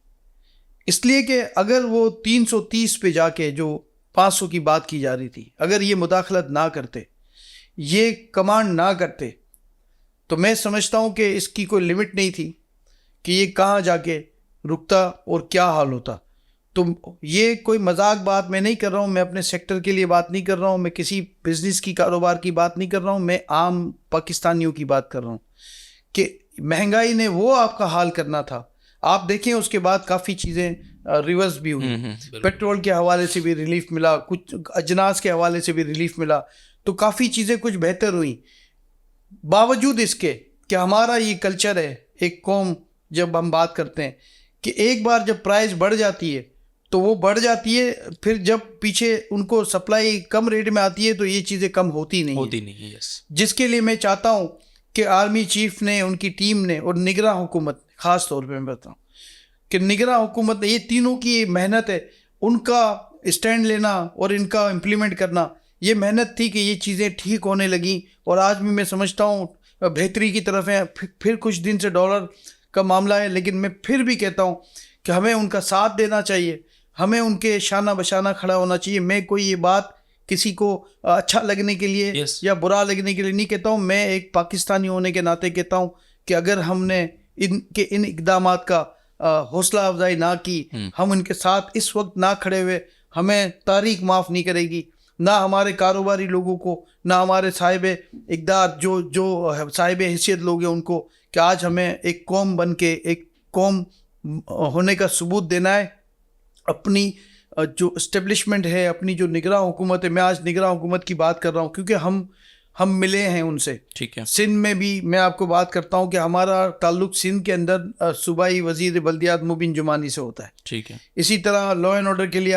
इसलिए कि अगर वो 330 पे जाके जो 500 की बात की जा रही थी, अगर ये मुदाखलत ना करते, ये कमांड ना करते, तो मैं समझता हूँ कि इसकी कोई लिमिट नहीं थी कि ये कहाँ जाके रुकता और क्या हाल होता। तो ये कोई मजाक बात मैं नहीं कर रहा हूँ, मैं अपने सेक्टर के लिए बात नहीं कर रहा हूँ, मैं किसी बिजनेस की कारोबार की बात नहीं कर रहा हूँ, मैं आम पाकिस्तानियों की बात कर रहा हूँ कि महंगाई ने वो आपका हाल करना था। आप देखें उसके बाद काफ़ी चीज़ें रिवर्स भी हुई, पेट्रोल के हवाले से भी रिलीफ मिला, कुछ अजनास के हवाले से भी रिलीफ मिला। तो काफ़ी चीज़ें कुछ बेहतर हुई। बावजूद इसके कि हमारा ये कल्चर है, एक कौम जब हम बात करते हैं कि एक बार जब प्राइस बढ़ जाती है तो वो बढ़ जाती है, फिर जब पीछे उनको सप्लाई कम रेट में आती है तो ये चीज़ें कम होती नहीं। यस। जिसके लिए मैं चाहता हूँ कि आर्मी चीफ ने, उनकी टीम ने और निगरान हुकूमत, ख़ास तौर पे मैं बताऊँ कि निगरान हुकूमत ने, ये तीनों की मेहनत है, उनका स्टैंड लेना और इनका इम्प्लीमेंट करना, ये मेहनत थी कि ये चीज़ें ठीक होने लगी और आज भी मैं समझता हूँ बेहतरी की तरफ है। फिर कुछ दिन से डॉलर का मामला है, लेकिन मैं फिर भी कहता हूँ कि हमें उनका साथ देना चाहिए, हमें उनके शाना बशाना खड़ा होना चाहिए। मैं कोई ये बात किसी को अच्छा लगने के लिए या बुरा लगने के लिए नहीं कहता हूँ, मैं एक पाकिस्तानी होने के नाते कहता हूँ कि अगर हमने इन इक़दामात का हौसला अफजाई ना की, हम उनके साथ इस वक्त ना खड़े हुए, हमें तारीख माफ़ नहीं करेगी, ना हमारे कारोबारी लोगों को, ना हमारे साहिब इक़दार जो साहिब हैसियत लोग हैं उनको, कि आज हमें एक कौम बन के, एक कौम होने का सबूत देना है। अपनी जो इस्टेब्लिशमेंट है, अपनी जो निगरान हुकूमत है, मैं आज निगरान हुकूमत की बात कर रहा हूँ क्योंकि हम मिले हैं उनसे। ठीक है। सिंध में भी मैं आपको बात करता हूँ कि हमारा ताल्लुक़ सिंध के अंदर सूबाई वज़ीर बल्दियात मुबीन जुमानी से होता है। ठीक है। इसी तरह लॉ एंड ऑर्डर के लिए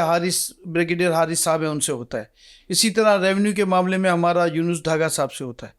ब्रिगेडियर हारिस साहब है, उनसे होता है। इसी तरह रेवेन्यू के मामले में हमारा यूनुस ढागा साहब से होता है।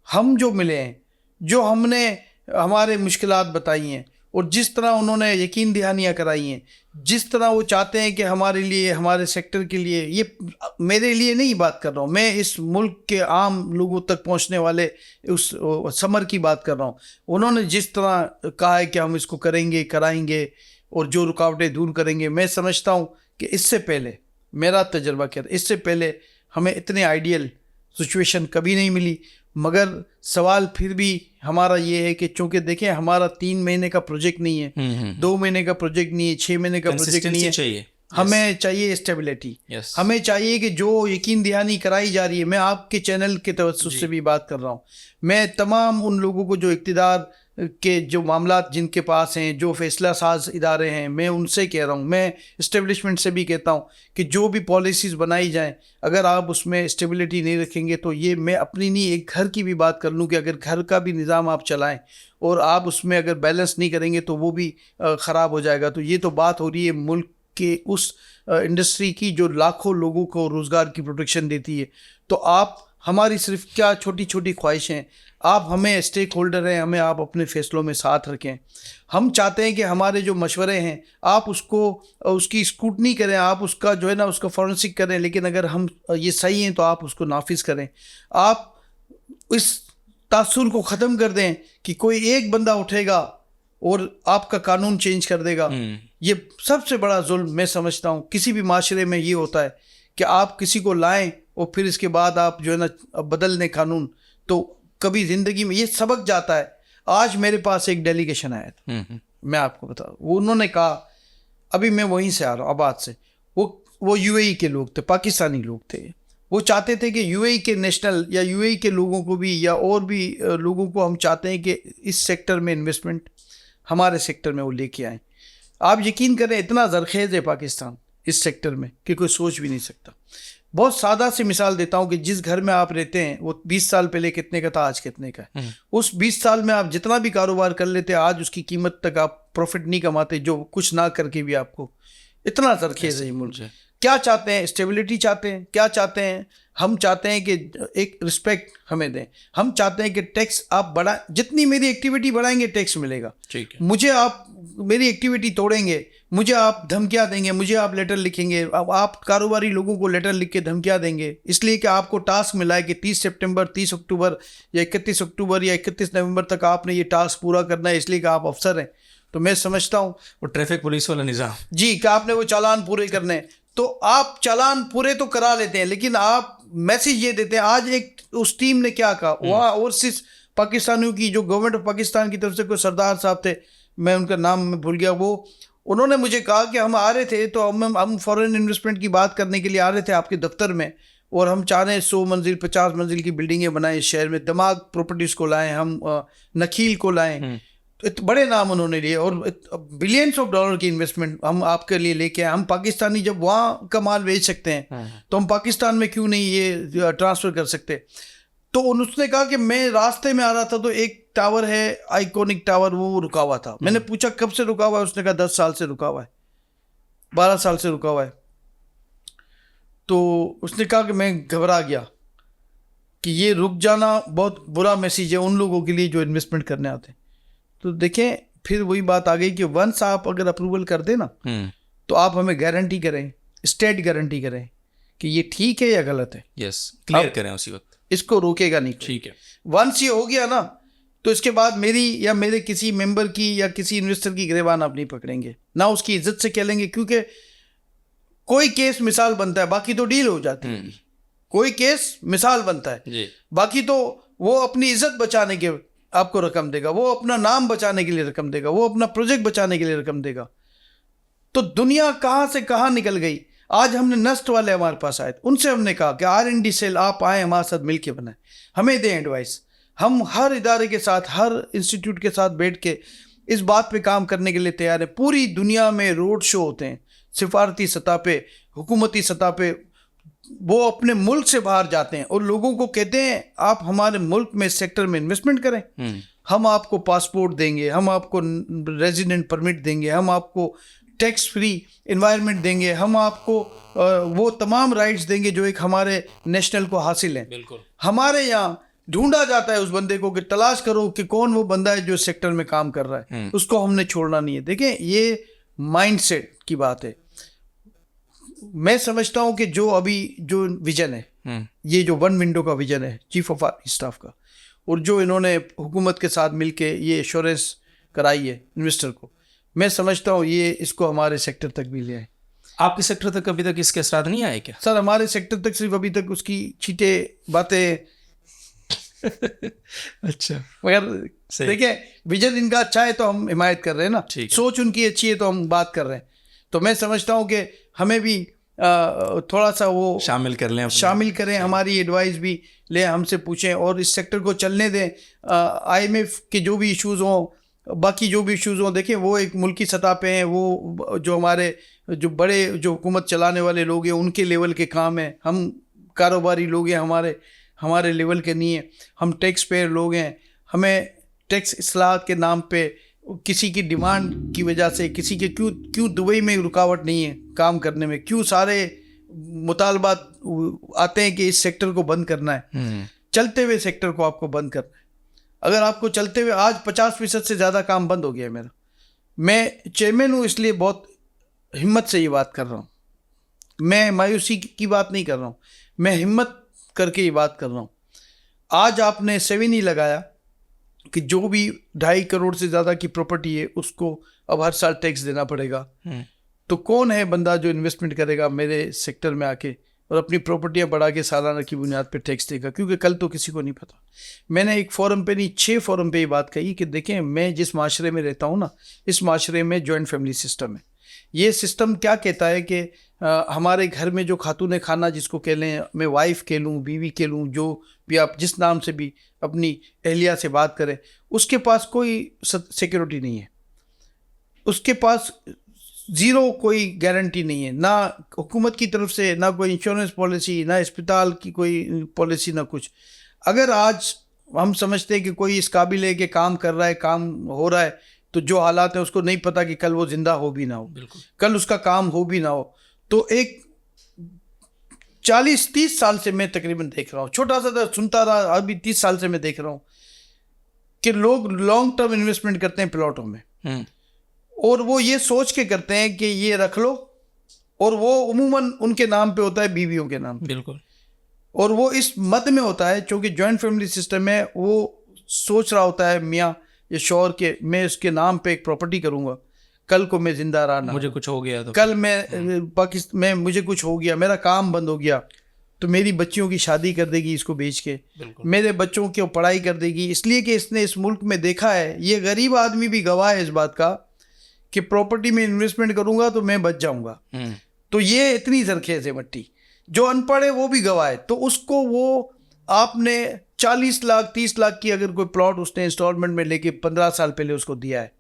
हम जो मिले हैं, जो हमने हमारे मुश्किलात बताई हैं और जिस तरह उन्होंने यकीन दहानियाँ कराई हैं, जिस तरह वो चाहते हैं कि हमारे लिए, हमारे सेक्टर के लिए, ये मेरे लिए नहीं बात कर रहा हूँ मैं, इस मुल्क के आम लोगों तक पहुँचने वाले उस समर की बात कर रहा हूँ। उन्होंने जिस तरह कहा है कि हम इसको करेंगे, कराएंगे और जो रुकावटें दूर करेंगे, मैं समझता हूँ कि इससे पहले, मेरा तजर्बा क्या था, इससे पहले हमें इतने आइडियल सिचुएशन कभी नहीं मिली। मगर सवाल फिर भी हमारा ये है कि चूंकि देखें, हमारा 3 महीने का प्रोजेक्ट नहीं है, 2 महीने का प्रोजेक्ट नहीं है, 6 महीने का प्रोजेक्ट नहीं है। हमें चाहिए स्टेबिलिटी। हमें चाहिए कि जो यकीन दहानी कराई जा रही है, मैं आपके चैनल के तवज्जुह से भी बात कर रहा हूँ, मैं तमाम उन लोगों को जो इक़्तिदार के जो मामलात जिनके पास हैं, जो फैसला साज इदारे हैं, मैं उनसे कह रहा हूँ, मैं इस्टेब्लिशमेंट से भी कहता हूँ कि जो भी पॉलिसीज़ बनाई जाएं, अगर आप उसमें स्टेबिलिटी नहीं रखेंगे तो ये, मैं अपनी नहीं, एक घर की भी बात कर लूँ कि अगर घर का भी निज़ाम आप चलाएं और आप उसमें अगर बैलेंस नहीं करेंगे तो वो भी ख़राब हो जाएगा। तो ये तो बात हो रही है मुल्क के उस इंडस्ट्री की जो लाखों लोगों को रोज़गार की प्रोटेक्शन देती है। तो आप, हमारी सिर्फ क्या छोटी छोटी ख्वाहिशें, आप हमें स्टेक होल्डर हैं, हमें आप अपने फ़ैसलों में साथ रखें। हम चाहते हैं कि हमारे जो मशवरे हैं आप उसकी स्क्रूटनी करें, आप उसका जो है ना, उसका फॉरेंसिक करें, लेकिन अगर हम ये सही हैं तो आप उसको नाफिज करें। आप इस तासुर को ख़त्म कर दें कि कोई एक बंदा उठेगा और आपका कानून चेंज कर देगा। ये सबसे बड़ा जुल्म मैं समझता हूँ किसी भी माशरे में ये होता है कि आप किसी को लाएं और फिर इसके बाद आप जो है ना बदल दें कानून, तो कभी ज़िंदगी में ये सबक जाता है। आज मेरे पास एक डेलीगेशन आया था, मैं आपको बता, वो उन्होंने कहा, अभी मैं वहीं से आ रहा हूँ आबाद से, वो यूएई के लोग थे, पाकिस्तानी लोग थे। वो चाहते थे कि यूएई के नेशनल या यूएई के लोगों को भी या और भी लोगों को हम चाहते हैं कि इस सेक्टर में इन्वेस्टमेंट हमारे सेक्टर में वो लेके आएँ। आप यकीन करें, इतना ज़रखेज़ है पाकिस्तान इस सेक्टर में कि कोई सोच भी नहीं सकता। बहुत सादा सी मिसाल देता हूँ कि जिस घर में आप रहते हैं वो 20 साल पहले कितने का था, आज कितने का है। उस 20 साल में आप जितना भी कारोबार कर लेते, आज उसकी कीमत तक आप प्रॉफिट नहीं कमाते, जो कुछ ना करके भी आपको। इतना ज़रखेज़ है मुझे। क्या चाहते हैं? स्टेबिलिटी चाहते हैं। क्या चाहते हैं? हम चाहते हैं कि एक रिस्पेक्ट हमें दें। हम चाहते हैं कि टैक्स आप बढ़ा, जितनी मेरी एक्टिविटी बढ़ाएंगे टैक्स मिलेगा। ठीक है। मुझे आप मेरी एक्टिविटी तोड़ेंगे, मुझे आप धमकियाँ देंगे, मुझे आप लेटर लिखेंगे, आप कारोबारी लोगों को लेटर लिख के धमकियाँ देंगे, इसलिए कि आपको टास्क मिला है कि 30 सितंबर, 30 अक्टूबर या 31 अक्टूबर या 31 नवंबर तक आपने ये टास्क पूरा करना है, इसलिए कि आप अफसर हैं। तो मैं समझता हूँ वो ट्रैफिक पुलिस वाला निज़ाम जी, कि आपने वो चालान पूरे करने हैं, तो आप चालान पूरे तो करा लेते हैं, लेकिन आप मैसेज ये देते हैं। आज एक उस टीम ने क्या कहा, वहाँ ओवरसीज पाकिस्तानियों की, जो गवर्नमेंट ऑफ पाकिस्तान की तरफ से कोई सरदार साहब थे, मैं उनका नाम मैं भूल गया, वो उन्होंने मुझे कहा कि हम आ रहे थे तो हम फॉरेन इन्वेस्टमेंट की बात करने के लिए आ रहे थे आपके दफ्तर में, और हम चाह रहे हैं 100 मंजिल 50 मंजिल की बिल्डिंगें बनाएं इस शहर में, दिमाग प्रॉपर्टीज़ को लाएं, हम नखील को लाएं। बड़े नाम उन्होंने लिए और बिलियंस ऑफ डॉलर की इन्वेस्टमेंट हम आपके लिए लेके आए। हम पाकिस्तानी जब वहाँ का माल बेच सकते हैं तो हम पाकिस्तान में क्यों नहीं ये ट्रांसफ़र कर सकते। तो उसने कहा कि मैं रास्ते में आ रहा था तो एक टावर है आइकॉनिक टावर, वो रुका हुआ था। मैंने पूछा कब से रुका हुआ है, उसने कहा 10 साल से रुका हुआ है, 12 साल से रुका हुआ है। तो उसने कहा कि मैं घबरा गया कि ये रुक जाना बहुत बुरा मैसेज है उन लोगों के लिए जो इन्वेस्टमेंट करने आते हैं। तो देखें फिर वही बात आ गई कि वंस आप अगर अप्रूवल कर दें ना तो आप हमें गारंटी करें, स्टेट गारंटी करें कि ये ठीक है या गलत है। यस, क्लियर करें उसी वक्त, इसको रोकेगा नहीं। ठीक है, वंस ये हो गया ना तो इसके बाद मेरी या मेरे किसी मेंबर की या किसी इन्वेस्टर की गिरबान आप नहीं पकड़ेंगे, ना उसकी इज्जत से खेलेंगे, क्योंकि कोई केस मिसाल बनता है, बाकी तो डील हो जाती है। कोई केस मिसाल बनता है जी, बाकी तो वो अपनी इज्जत बचाने के आपको रकम देगा, वो अपना नाम बचाने के लिए रकम देगा, वो अपना प्रोजेक्ट बचाने के लिए रकम देगा। तो दुनिया कहाँ से कहाँ निकल गई। आज हमने नस्ट वाले हमारे पास आए, उनसे हमने कहा कि R&D सेल आप आए हमारे साथ मिलके बनाए, हमें दें एडवाइस। हम हर इदारे के साथ, हर इंस्टीट्यूट के साथ बैठ के इस बात पे काम करने के लिए तैयार है। पूरी दुनिया में रोड शो होते हैं, सिफारती सतह पे, हुकूमती सतह पे, वो अपने मुल्क से बाहर जाते हैं और लोगों को कहते हैं आप हमारे मुल्क में इस सेक्टर में इन्वेस्टमेंट करें, हम आपको पासपोर्ट देंगे, हम आपको रेजिडेंट परमिट देंगे, हम आपको टैक्स फ्री इन्वायरमेंट देंगे, हम आपको वो तमाम राइट्स देंगे जो एक हमारे नेशनल को हासिल हैं। बिल्कुल। हमारे यहाँ ढूंढा जाता है उस बंदे को कि तलाश करो कि कौन वो बंदा है जो इस सेक्टर में काम कर रहा है, उसको हमने छोड़ना नहीं है। देखें ये माइंडसेट की बात है। मैं समझता हूँ कि जो अभी जो विजन है, ये जो वन विंडो का विजन है चीफ ऑफ आर्मी स्टाफ का, और जो इन्होंने हुकूमत के साथ मिलके ये एश्योरेंस कराई है इन्वेस्टर को, मैं समझता हूँ ये इसको हमारे सेक्टर तक भी ले आए। आपके सेक्टर तक अभी तक इसके असरात नहीं आए क्या? सर हमारे सेक्टर तक सिर्फ अभी तक उसकी चीटें बातें अच्छा, मगर देखिए विजन इनका अच्छा है तो हम हिमायत कर रहे हैं ना, सोच उनकी अच्छी है तो हम बात कर रहे हैं। तो मैं समझता हूँ कि हमें भी थोड़ा सा वो शामिल करें, हमारी एडवाइस भी ले, हमसे पूछें और इस सेक्टर को चलने दें। IMF के जो भी इश्यूज़ हों, बाकी जो भी इश्यूज़ हों, देखें वो एक मुल्की सतह पे हैं, वो जो हमारे जो बड़े जो हुकूमत चलाने वाले लोग हैं उनके लेवल के काम हैं। हम कारोबारी लोग हैं, हमारे लेवल के नहीं है। हम टैक्स पेयर लोग हैं, हमें टैक्स इस्लाहत के नाम पे किसी की डिमांड की वजह से किसी के क्यों दुबई में रुकावट नहीं है काम करने में, क्यों सारे मुतालबात आते हैं कि इस सेक्टर को बंद करना है। चलते हुए सेक्टर को आपको बंद करना है। अगर आपको चलते हुए आज 50% से ज़्यादा काम बंद हो गया है मेरा। मैं चेयरमैन हूँ इसलिए बहुत हिम्मत से ये बात कर रहा हूँ, मैं मायूसी की बात नहीं कर रहा हूँ, मैं हिम्मत करके ये बात कर रहा हूँ। आज आपने 7 ही लगाया कि जो भी 2.5 करोड़ से ज़्यादा की प्रॉपर्टी है उसको अब हर साल टैक्स देना पड़ेगा। तो कौन है बंदा जो इन्वेस्टमेंट करेगा मेरे सेक्टर में आके और अपनी प्रॉपर्टियां बढ़ा के सालाना की बुनियाद पे टैक्स देगा, क्योंकि कल तो किसी को नहीं पता। मैंने एक फोरम पे नहीं 6 फोरम पे ये बात कही कि देखें मैं जिस माशरे में रहता हूँ ना, इस माशरे में जॉइंट फैमिली सिस्टम है। ये सिस्टम क्या कहता है कि हमारे घर में जो खातून खाना जिसको कह लें, मैं वाइफ कह लूँ, बीवी कह लूँ, जो भी आप जिस नाम से भी अपनी एहलिया से बात करें, उसके पास कोई सिक्योरिटी नहीं है, उसके पास ज़ीरो कोई गारंटी नहीं है, ना हुकूमत की तरफ से, ना कोई इंश्योरेंस पॉलिसी, ना अस्पताल की कोई पॉलिसी, ना कुछ। अगर आज हम समझते हैं कि कोई इस काबिल है कि काम कर रहा है, काम हो रहा है, तो जो हालात है उसको नहीं पता कि कल वो जिंदा हो भी ना हो, कल उसका काम हो भी ना हो। तो एक 40-30 साल से मैं तकरीबन देख रहा हूँ, छोटा सा सुनता रहा, अभी 30 साल से मैं देख रहा हूँ कि लोग लॉन्ग टर्म इन्वेस्टमेंट करते हैं प्लॉटों में, और वो ये सोच के करते हैं कि ये रख लो, और वो उमूमन उनके नाम पे होता है, बीवियों के नाम पे। बिल्कुल। और वो इस मद में होता है क्योंकि जॉइंट फैमिली सिस्टम है, वो सोच रहा होता है मियाँ या शौहर के, मैं उसके नाम पे एक प्रॉपर्टी करूँगा, कल को मैं जिंदा रहा ना, मुझे कुछ हो गया तो कल मैं पाकिस्तान में मुझे कुछ हो गया, मेरा काम बंद हो गया, तो मेरी बच्चियों की शादी कर देगी इसको बेच के, मेरे बच्चों की पढ़ाई कर देगी, इसलिए कि इसने इस मुल्क में देखा है। ये गरीब आदमी भी गवाह है इस बात का कि प्रॉपर्टी में इन्वेस्टमेंट करूंगा तो मैं बच जाऊंगा। तो ये इतनी जरखेज है मट्टी। जो अनपढ़ है वो भी गवाह है, तो उसको वो आपने 40 लाख 30 लाख की अगर कोई प्लॉट उसने इंस्टॉलमेंट में लेके 15 साल पहले उसको दिया है,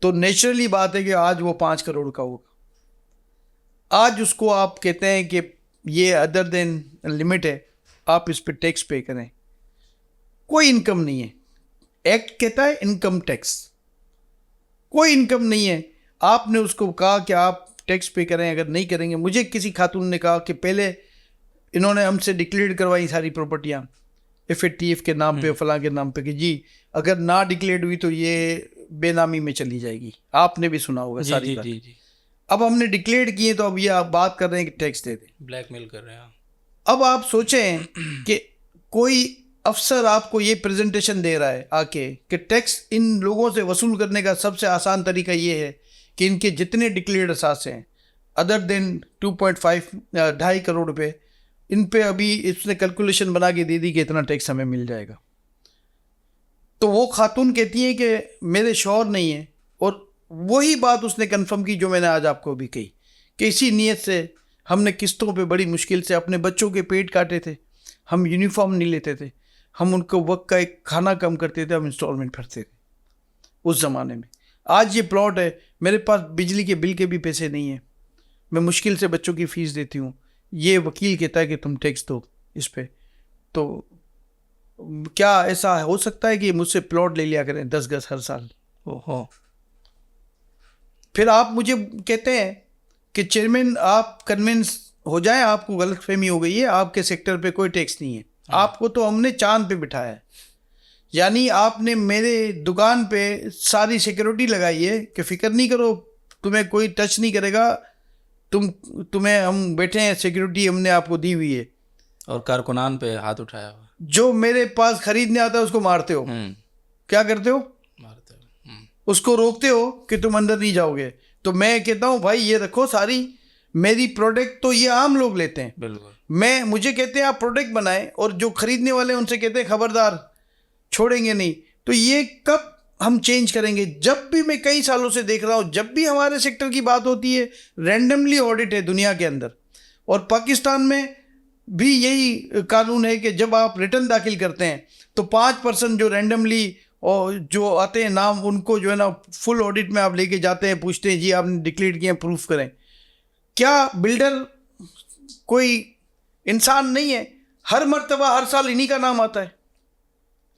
तो नेचुरली बात है कि आज वो 5 करोड़ का होगा। आज उसको आप कहते हैं कि ये अदर देन लिमिट है, आप इस पर टैक्स पे करें, कोई इनकम नहीं है। एक्ट कहता है इनकम टैक्स, कोई इनकम नहीं है। आपने उसको कहा कि आप टैक्स पे करें, अगर नहीं करेंगे, मुझे किसी खातून ने कहा कि पहले इन्होंने हमसे डिक्लेयर करवाई सारी प्रॉपर्टियां FATF के नाम पे, फलां के नाम पे, कि जी अगर ना डिक्लेयर हुई तो ये बेनामी में चली जाएगी। आपने भी सुना होगा सारी बात। जी। अब हमने डिक्लेयर किए तो अब ये आप बात कर रहे हैं कि टैक्स दे दें, ब्लैकमेल कर रहे हैं। अब आप सोचें कि कोई अफसर आपको ये प्रेजेंटेशन दे रहा है आके कि टैक्स इन लोगों से वसूल करने का सबसे आसान तरीका ये है कि इनके जितने डिक्लेयर्ड असासे हैं अदर देन 2.5 2.5 करोड़ रुपए, इन पे अभी इसने कैलकुलेशन बना के दे दी कि इतना टैक्स हमें मिल जाएगा। तो वो खातून कहती है कि मेरे शौहर नहीं है, और वही बात उसने कंफर्म की जो मैंने आज आपको भी कही कि इसी नीयत से हमने किस्तों पे बड़ी मुश्किल से अपने बच्चों के पेट काटे थे, हम यूनिफॉर्म नहीं लेते थे, हम उनको वक्त का एक खाना कम करते थे, हम इंस्टॉलमेंट भरते थे उस ज़माने में। आज ये प्लॉट है, मेरे पास बिजली के बिल के भी पैसे नहीं हैं, मैं मुश्किल से बच्चों की फ़ीस देती हूँ, ये वकील कहता है कि तुम टैक्स दो इस पे। तो क्या ऐसा हो सकता है कि मुझसे प्लॉट ले लिया करें 10 गज हर साल? ओहो। फिर आप मुझे कहते हैं कि चेयरमैन आप कन्विंस हो जाएं, आपको गलतफहमी हो गई है, आपके सेक्टर पे कोई टैक्स नहीं है। आपको तो हमने चांद पे बिठाया है, यानी आपने मेरे दुकान पे सारी सिक्योरिटी लगाई है कि फिक्र नहीं करो, तुम्हें कोई टच नहीं करेगा, तुम्हें हम बैठे हैं, सिक्योरिटी हमने आपको दी हुई है। और कारकुनान पे हाथ उठाया हुआ। जो मेरे पास खरीदने आता है उसको मारते हो, क्या करते हो? मारते हो। उसको रोकते हो कि तुम अंदर नहीं जाओगे। तो मैं कहता हूँ भाई ये रखो सारी मेरी प्रोडक्ट, तो ये आम लोग लेते हैं। बिल्कुल। मुझे कहते हैं आप प्रोडक्ट बनाएं, और जो खरीदने वाले हैं उनसे कहते हैं खबरदार छोड़ेंगे नहीं। तो ये कब हम चेंज करेंगे? जब भी मैं कई सालों से देख रहा हूँ, जब भी हमारे सेक्टर की बात होती है रैंडमली ऑडिट है दुनिया के अंदर, और पाकिस्तान में भी यही कानून है कि जब आप रिटर्न दाखिल करते हैं तो 5% जो रैंडमली और जो आते हैं नाम, उनको जो है ना फुल ऑडिट में आप लेके जाते हैं, पूछते हैं जी आपने डिक्लेयर किए, प्रूफ करें। क्या बिल्डर कोई इंसान नहीं है? हर मर्तबा हर साल इन्हीं का नाम आता है।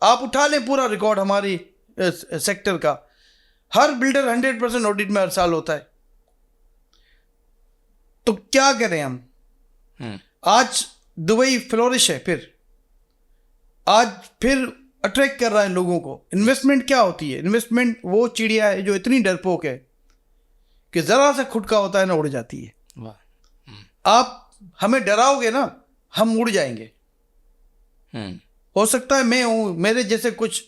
आप उठा लें पूरा रिकॉर्ड हमारी सेक्टर का, हर बिल्डर 100% ऑडिट में हर साल होता है। तो क्या करें हम? आज दुबई फ्लोरिश है, फिर आज फिर अट्रैक्ट कर रहा है लोगों को। इन्वेस्टमेंट क्या होती है? इन्वेस्टमेंट वो चिड़िया है जो इतनी डरपोक है कि जरा सा खुटका होता है ना उड़ जाती है। आप हमें डराओगे ना, हम उड़ जाएंगे। हो सकता है मैं हूं, मेरे जैसे कुछ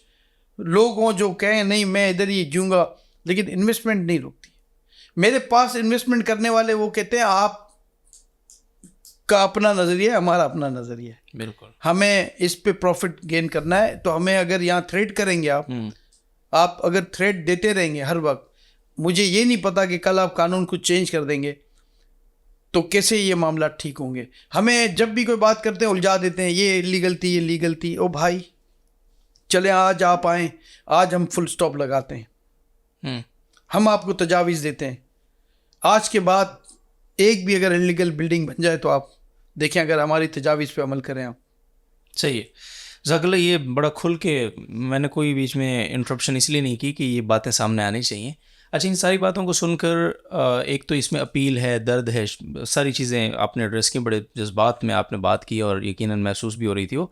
लोग हों जो कहें नहीं मैं इधर ही जीऊंगा, लेकिन इन्वेस्टमेंट नहीं रुकती। मेरे पास इन्वेस्टमेंट करने वाले वो कहते हैं आप का अपना नज़रिया है, हमारा अपना नज़रिया है। बिल्कुल। हमें इस पे प्रॉफिट गेन करना है, तो हमें अगर यहाँ थ्रेड करेंगे आप अगर थ्रेड देते रहेंगे हर वक्त, मुझे ये नहीं पता कि कल आप कानून कुछ चेंज कर देंगे तो कैसे ये मामला ठीक होंगे। हमें जब भी कोई बात करते हैं उलझा देते हैं, ये लीगल थी, ये लीगल थी। ओ भाई चले आज आप आएँ, आज हम फुल स्टॉप लगाते हैं, हम आपको तजावीज़ देते हैं। आज के बाद एक भी अगर इलीगल बिल्डिंग बन जाए तो आप देखें, अगर हमारी तजावीज़ पे अमल करें आप। सही है ज़ाकिर, ये बड़ा खुल के, मैंने कोई बीच में इंटरप्शन इसलिए नहीं की कि ये बातें सामने आनी चाहिए। अच्छा, इन सारी बातों को सुनकर एक तो इसमें अपील है, दर्द है, सारी चीज़ें आपने एड्रेस की, बड़े जज्बात में आपने बात की और यकीनन महसूस भी हो रही थी वो।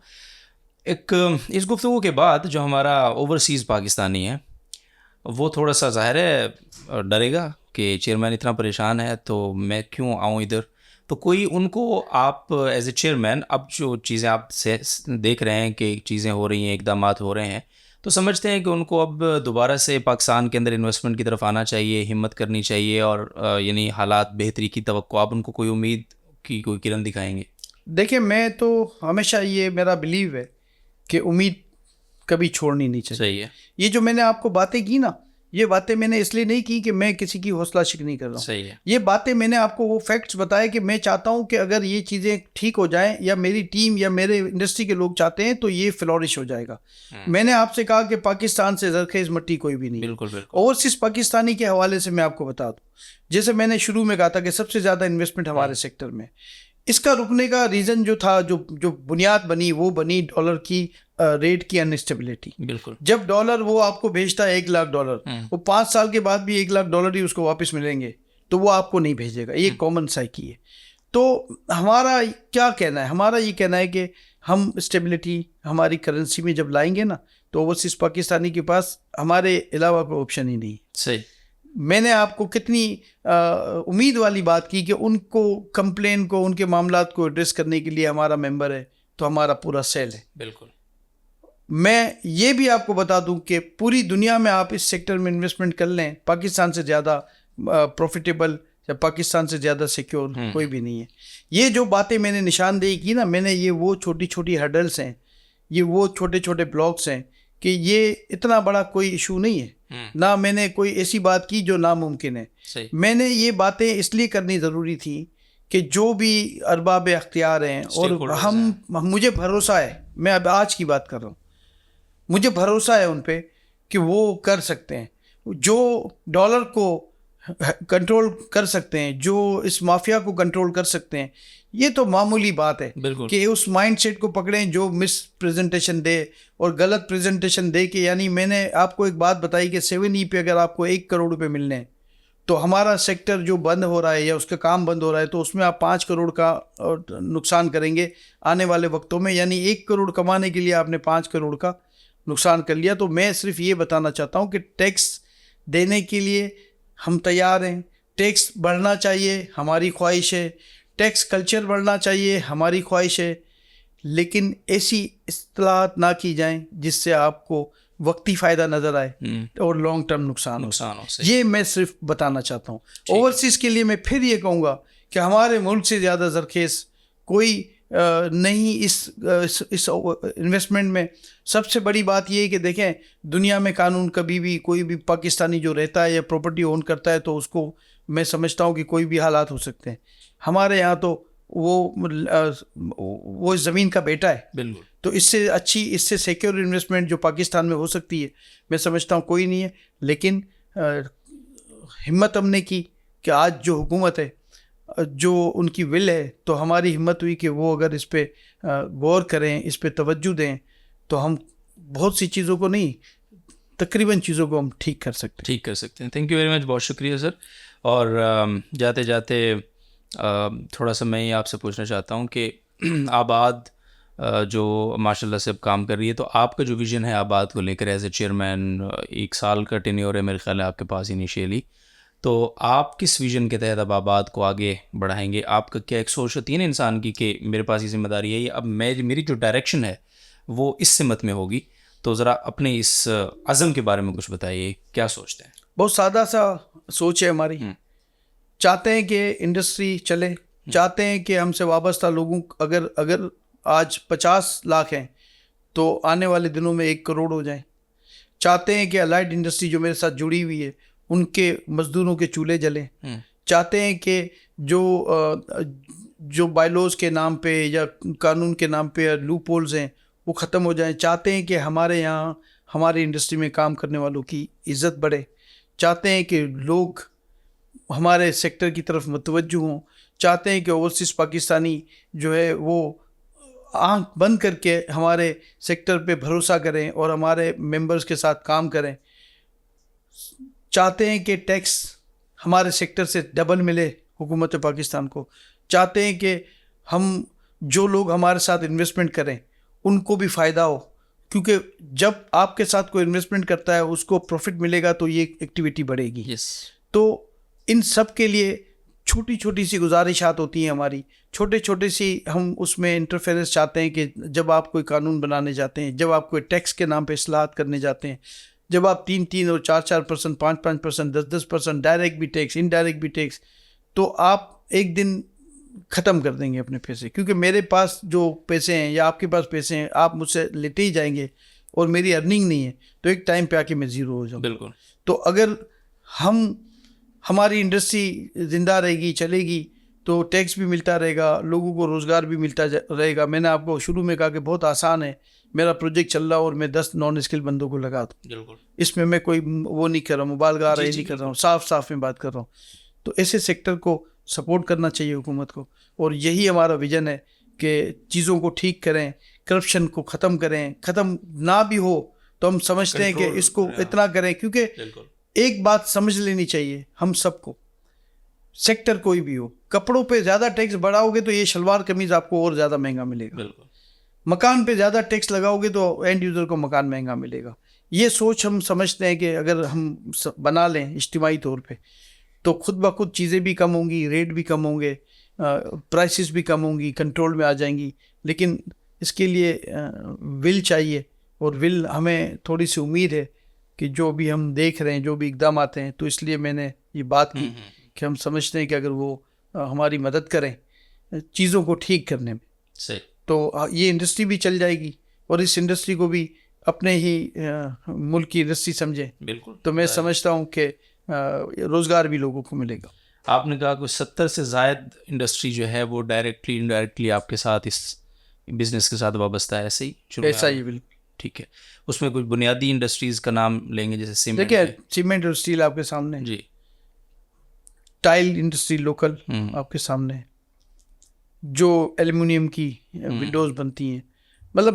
एक इस गुफ्तगू के बाद जो हमारा ओवरसीज़ पाकिस्तानी है वो थोड़ा सा ज़ाहिर है डरेगा कि चेयरमैन इतना परेशान है तो मैं क्यों आऊँ इधर। तो कोई उनको आप एज ए चेयरमैन, अब जो चीज़ें आप से देख रहे हैं कि चीज़ें हो रही हैं, इकदाम हो रहे हैं, तो समझते हैं कि उनको अब दोबारा से पाकिस्तान के अंदर इन्वेस्टमेंट की तरफ आना चाहिए, हिम्मत करनी चाहिए और यानी हालात बेहतरी की तवक्को, आप उनको कोई उम्मीद की कोई किरण दिखाएंगे? देखिए, मैं तो हमेशा ये मेरा बिलीव है कि उम्मीद कभी छोड़नी नहीं चाहिए। सही है। ये जो मैंने आपको बातें की ना, ये बातें मैंने इसलिए नहीं की कि मैं किसी की हौसला शिक नहीं कर रहा हूँ। सही है। ये बातें मैंने आपको वो फैक्ट्स बताए कि मैं चाहता हूँ कि अगर ये चीज़ें ठीक हो जाएं या मेरी टीम या मेरे इंडस्ट्री के लोग चाहते हैं तो ये फ्लोरिश हो जाएगा। मैंने आपसे कहा कि पाकिस्तान से जरखेज मट्टी कोई भी नहीं। बिल्कुल बिल्कुल। ओवरसीज पाकिस्तानी के हवाले से मैं आपको बता दूँ, जैसे मैंने शुरू में कहा था कि सबसे ज़्यादा इन्वेस्टमेंट हमारे सेक्टर में। इसका रुकने का रीज़न जो था, जो बुनियाद बनी, वो बनी डॉलर की रेट की अनस्टेबिलिटी। बिल्कुल। जब डॉलर वो आपको भेजता है $1,00,000, वो 5 साल के बाद भी $1,00,000 ही उसको वापस मिलेंगे, तो वो आपको नहीं भेजेगा। ये कॉमन साइकी है। तो हमारा क्या कहना है? हमारा ये कहना है कि हम स्टेबिलिटी हमारी करेंसी में जब लाएंगे ना, तो ओवरसीज पाकिस्तानी के पास हमारे अलावा कोई ऑप्शन ही नहीं। सही। मैंने आपको कितनी उम्मीद वाली बात की कि उनको कंप्लेन को, उनके मामलात को एड्रेस करने के लिए हमारा मेंबर है, तो हमारा पूरा सेल है। बिल्कुल। मैं ये भी आपको बता दूं कि पूरी दुनिया में आप इस सेक्टर में इन्वेस्टमेंट कर लें, पाकिस्तान से ज़्यादा प्रॉफिटेबल या पाकिस्तान से ज़्यादा सिक्योर कोई भी नहीं है। ये जो बातें मैंने निशानदेही की ना, मैंने ये वो छोटी छोटी हर्डल्स हैं, ये वो छोटे छोटे ब्लॉक्स हैं कि ये इतना बड़ा कोई इशू नहीं है। ना मैंने कोई ऐसी बात की जो नामुमकिन है। सही। मैंने ये बातें इसलिए करनी ज़रूरी थी कि जो भी अरबाब अख्तियार हैं और मुझे भरोसा है, मैं अब आज की बात कर रहा हूँ, मुझे भरोसा है उन पे कि वो कर सकते हैं, जो डॉलर को कंट्रोल कर सकते हैं, जो इस माफिया को कंट्रोल कर सकते हैं। ये तो मामूली बात है कि उस माइंडसेट को पकड़ें जो मिस प्रेजेंटेशन दे और गलत प्रेजेंटेशन दे के, यानी मैंने आपको एक बात बताई कि 7E पे अगर आपको 1 करोड़ रुपए मिलने हैं, तो हमारा सेक्टर जो बंद हो रहा है या उसका काम बंद हो रहा है, तो उसमें आप 5 करोड़ का नुकसान करेंगे आने वाले वक्तों में। यानी 1 करोड़ कमाने के लिए आपने 5 करोड़ का नुकसान कर लिया। तो मैं सिर्फ ये बताना चाहता हूँ कि टैक्स देने के लिए हम तैयार हैं, टैक्स बढ़ना चाहिए, हमारी ख्वाहिश है, टैक्स कल्चर बढ़ना चाहिए, हमारी ख्वाहिश है, लेकिन ऐसी इस्तेलाहात ना की जाएं जिससे आपको वक्ती फ़ायदा नज़र आए और लॉन्ग टर्म नुकसान हो। ये मैं सिर्फ बताना चाहता हूँ। ओवरसीज़ के लिए मैं फिर ये कहूँगा कि हमारे मुल्क से ज़्यादा जरखेज़ कोई नहीं इस इन्वेस्टमेंट में। सबसे बड़ी बात ये है कि देखें, दुनिया में कानून कभी भी कोई भी पाकिस्तानी जो रहता है या प्रॉपर्टी ओन करता है, तो उसको मैं समझता हूँ कि कोई भी हालात हो सकते हैं। हमारे यहाँ तो वो इस ज़मीन का बेटा है। बिल्कुल। तो इससे अच्छी, इससे सिक्योर इन्वेस्टमेंट जो पाकिस्तान में हो सकती है, मैं समझता हूँ कोई नहीं है। लेकिन हिम्मत हमने की कि आज जो हुकूमत है, जो उनकी विल है, तो हमारी हिम्मत हुई कि वो अगर इस पे गौर करें, इस पे तवज्जो दें, तो हम बहुत सी चीज़ों को नहीं, तकरीबन चीज़ों को हम ठीक कर सकते हैं। थैंक यू वेरी मच, बहुत शुक्रिया सर। और जाते जाते थोड़ा सा मैं ही आपसे पूछना चाहता हूँ कि आबाद जो माशाल्लाह से अब काम कर रही है, तो आपका जो विज़न है आबाद को लेकर एज ए चेयरमैन, 1 साल का टेन्योर है मेरे ख्याल है आपके पास इनिशियली, तो आप किस विज़न के तहत अब आबाद को आगे बढ़ाएंगे? आपका क्या एक सोच होती है ना इंसान की कि मेरे पास ये जिम्मेदारी है, अब मेरी जो डायरेक्शन है वो इस सिमत में होगी, तो ज़रा अपने इस अज़म के बारे में कुछ बताइए, क्या सोचते हैं? बहुत सादा सा सोच है हमारी। चाहते हैं कि इंडस्ट्री चले, चाहते हैं कि हमसे वाबस्ता लोगों, अगर आज 50 लाख हैं तो आने वाले दिनों में 1 करोड़ हो जाएं। चाहते हैं कि अलाइड इंडस्ट्री जो मेरे साथ जुड़ी हुई है, उनके मजदूरों के चूल्हे जलें। चाहते हैं कि जो बायलॉज के नाम पे या कानून के नाम पे लूप होल्स हैं वो ख़त्म हो जाएं। चाहते हैं कि हमारे यहाँ हमारी इंडस्ट्री में काम करने वालों की इज़्ज़त बढ़े। चाहते हैं कि लोग हमारे सेक्टर की तरफ मुतवज्जो हों। चाहते हैं कि ओवरसीज़ पाकिस्तानी जो है वो आंख बंद करके हमारे सेक्टर पे भरोसा करें और हमारे मेंबर्स के साथ काम करें। चाहते हैं कि टैक्स हमारे सेक्टर से डबल मिले हुकूमत पाकिस्तान को। चाहते हैं कि हम जो लोग हमारे साथ इन्वेस्टमेंट करें उनको भी फ़ायदा हो, क्योंकि जब आपके साथ कोई इन्वेस्टमेंट करता है उसको प्रॉफिट मिलेगा तो ये एक्टिविटी बढ़ेगी। तो इन सब के लिए छोटी छोटी सी गुजारिशात होती हैं हमारी, छोटे छोटे सी हम उसमें इंटरफेरेंस चाहते हैं कि जब आप कोई कानून बनाने जाते हैं, जब आप कोई टैक्स के नाम पे इस्लाहात करने जाते हैं, जब आप 3-3 और 4-4%, 5-5%, 10-10% डायरेक्ट भी टैक्स, इनडायरेक्ट भी टैक्स, तो आप एक दिन ख़त्म कर देंगे अपने पैसे। क्योंकि मेरे पास जो पैसे हैं या आपके पास पैसे हैं, आप मुझसे लेते ही जाएंगे और मेरी अर्निंग नहीं है, तो एक टाइम पे आके मैं ज़ीरो हो जाऊँ। बिल्कुल। तो अगर हमारी इंडस्ट्री ज़िंदा रहेगी, चलेगी, तो टैक्स भी मिलता रहेगा, लोगों को रोज़गार भी मिलता रहेगा। मैंने आपको शुरू में कहा कि बहुत आसान है, मेरा प्रोजेक्ट चल रहा है और मैं 10 नॉन स्किल बंदों को लगा दूँ। बिल्कुल, इसमें मैं कोई वो नहीं कर रहा हूँ, मुबालगा रही नहीं कर रहा हूँ, साफ में बात कर रहा हूँ। तो ऐसे सेक्टर को सपोर्ट करना चाहिए हुकूमत को, और यही हमारा विजन है कि चीज़ों को ठीक करें, करप्शन को ख़त्म करें। ख़त्म ना भी हो तो हम समझते हैं कि इसको इतना करें, क्योंकि एक बात समझ लेनी चाहिए हम सबको, सेक्टर कोई भी हो, कपड़ों पे ज़्यादा टैक्स बढ़ाओगे तो ये शलवार कमीज़ आपको और ज़्यादा महंगा मिलेगा। मकान पे ज़्यादा टैक्स लगाओगे तो एंड यूज़र को मकान महंगा मिलेगा। ये सोच हम समझते हैं कि अगर हम बना लें इज्तिमाई तौर पे, तो खुद ब खुद चीज़ें भी कम होंगी, रेट भी कम होंगे, प्राइसेस भी कम होंगी, कंट्रोल में आ जाएंगी। लेकिन इसके लिए विल चाहिए, और विल हमें थोड़ी सी उम्मीद है कि जो भी हम देख रहे हैं, जो भी इकदाम आते हैं, तो इसलिए मैंने ये बात की कि हम समझते हैं कि अगर वो हमारी मदद करें चीज़ों को ठीक करने में, सही, तो ये इंडस्ट्री भी चल जाएगी, और इस इंडस्ट्री को भी अपने ही मुल्क की इंडस्ट्री समझें। बिल्कुल। तो मैं समझता हूँ कि रोज़गार भी लोगों को मिलेगा। आपने कहा कि 70 से ज़ायद इंडस्ट्री जो है वो डायरेक्टली इनडायरेक्टली आपके साथ इस बिजनेस के साथ वाबस्ता है, ऐसे ही? ऐसा ही, बिल्कुल ठीक है। उसमें कुछ बुनियादी इंडस्ट्रीज़ का नाम लेंगे, जैसे सीमेंट? देखिए, सीमेंट और स्टील आपके सामने जी, टाइल इंडस्ट्री लोकल आपके सामने, जो एल्युमिनियम की विंडोज़ बनती हैं। मतलब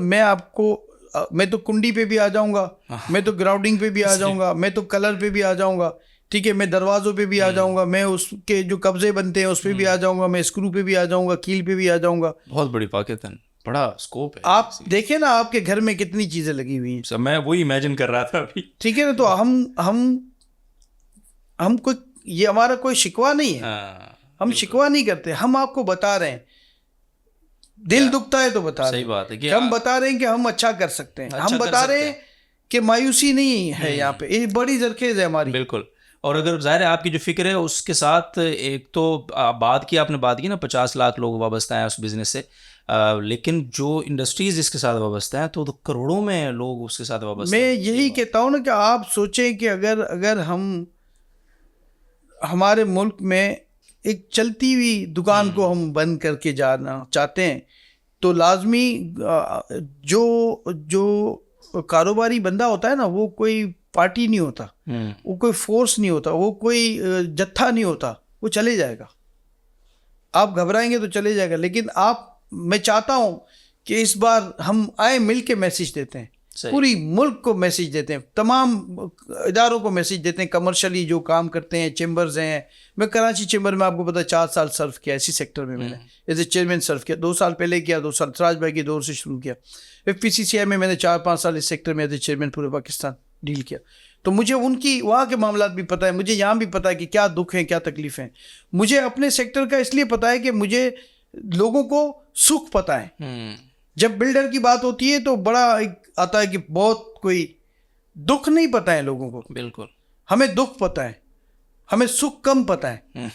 मैं तो कुंडी पे भी आ जाऊंगा, मैं तो ग्राउंडिंग पे भी आ जाऊंगा, मैं तो कलर पे भी आ जाऊंगा, ठीक है, मैं दरवाज़ों पे भी आ जाऊंगा, मैं उसके जो कब्जे बनते हैं उस पर भी आ जाऊंगा, मैं स्क्रू पे भी आ जाऊंगा, कील पे भी आ जाऊंगा। बहुत बड़ी पाकिस्तान, बड़ा स्कोप है। आप देखें ना, आपके घर में कितनी चीज़ें लगी हुई हैं। मैं वही इमेजिन कर रहा था अभी। ठीक है ना, तो हम कोई, ये हमारा कोई शिकवा नहीं है, हम शिकवा नहीं करते, हम आपको बता रहे हैं, दिल दुखता है तो बता रहे हैं। सही बात है कि हम बता रहे हैं कि हम अच्छा कर सकते हैं, हम बता रहे हैं कि मायूसी नहीं है यहाँ पे, ये बड़ी जरखेज है हमारी। बिल्कुल। और अगर ज़ाहिर है आपकी जो फिक्र है उसके साथ, एक तो आपने बात की ना 50 लाख लोग वाबस्ता हैं उस बिज़नेस से, लेकिन जो इंडस्ट्रीज़ इसके साथ वाबस्ता हैं तो करोड़ों में लोग उसके साथ वाबस्ता मैं हैं। यही कहता हूँ ना कि आप सोचें कि अगर हम हमारे मुल्क में एक चलती हुई दुकान को हम बंद करके जाना चाहते हैं, तो लाजमी जो कारोबारी बंदा होता है ना, वो कोई पार्टी नहीं होता, वो कोई फोर्स नहीं होता, वो कोई जत्था नहीं होता, वो चले जाएगा। आप घबराएंगे तो चले जाएगा। लेकिन मैं चाहता हूं कि इस बार हम आए मिल के मैसेज देते हैं, पूरी मुल्क को मैसेज देते हैं, तमाम इदारों को मैसेज देते हैं, कमर्शियली जो काम करते हैं, चेंबर्स हैं। मैं कराची चेंबर में आपको पता है 4 साल सर्व किया इसी सेक्टर में, मैंने एज ए चेयरमैन सर्व किया, 2 साल पहले किया, 2 साल सराज भाई के दौर से शुरू किया। FPCCI में मैंने 4-5 साल इस सेक्टर में एज ए चेयरमैन पूरे पाकिस्तान डील किया। तो मुझे उनकी वहाँ के मामला भी पता है, मुझे यहाँ भी पता है कि क्या दुख हैं, क्या तकलीफ़ हैं। मुझे अपने सेक्टर का इसलिए पता है कि मुझे लोगों को सुख पता है। जब बिल्डर की बात होती है तो बड़ा एक आता है कि बहुत कोई दुख नहीं पता है लोगों को। बिल्कुल, हमें दुख पता है, हमें सुख कम पता है।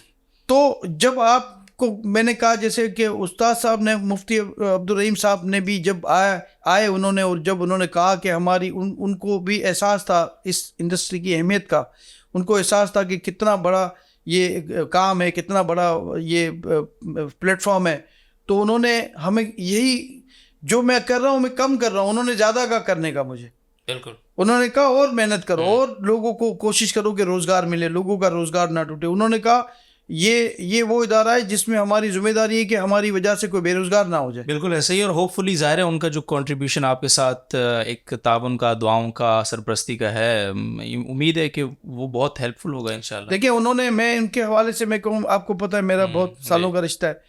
तो जब आपको मैंने कहा, जैसे कि उस्ताद साहब ने, मुफ्ती अब्दुल रहीम साहब ने भी जब आए उन्होंने, और जब उन्होंने कहा कि हमारी उनको भी एहसास था इस इंडस्ट्री की अहमियत का, उनको एहसास था कि कितना बड़ा ये काम है, कितना बड़ा ये प्लेटफॉर्म है, तो उन्होंने हमें यही, जो मैं कर रहा हूँ मैं कम कर रहा हूँ, उन्होंने ज़्यादा का करने का मुझे। बिल्कुल, उन्होंने कहा और मेहनत करो, और लोगों को कोशिश करो कि रोज़गार मिले, लोगों का रोज़गार ना टूटे। उन्होंने कहा ये वो इदारा है जिसमें हमारी जिम्मेदारी है कि हमारी वजह से कोई बेरोज़गार ना हो जाए। बिल्कुल ऐसे ही। और होपफुली ज़ाहिर है उनका जो कंट्रीब्यूशन आपके साथ एक ताबन का, दुआओं का, सरपरस्ती का है, उम्मीद है कि वो बहुत हेल्पफुल होगा इंशाल्लाह। देखिए, मैं उनके हवाले से मैं कहूँ, आपको पता है मेरा बहुत सालों का रिश्ता है,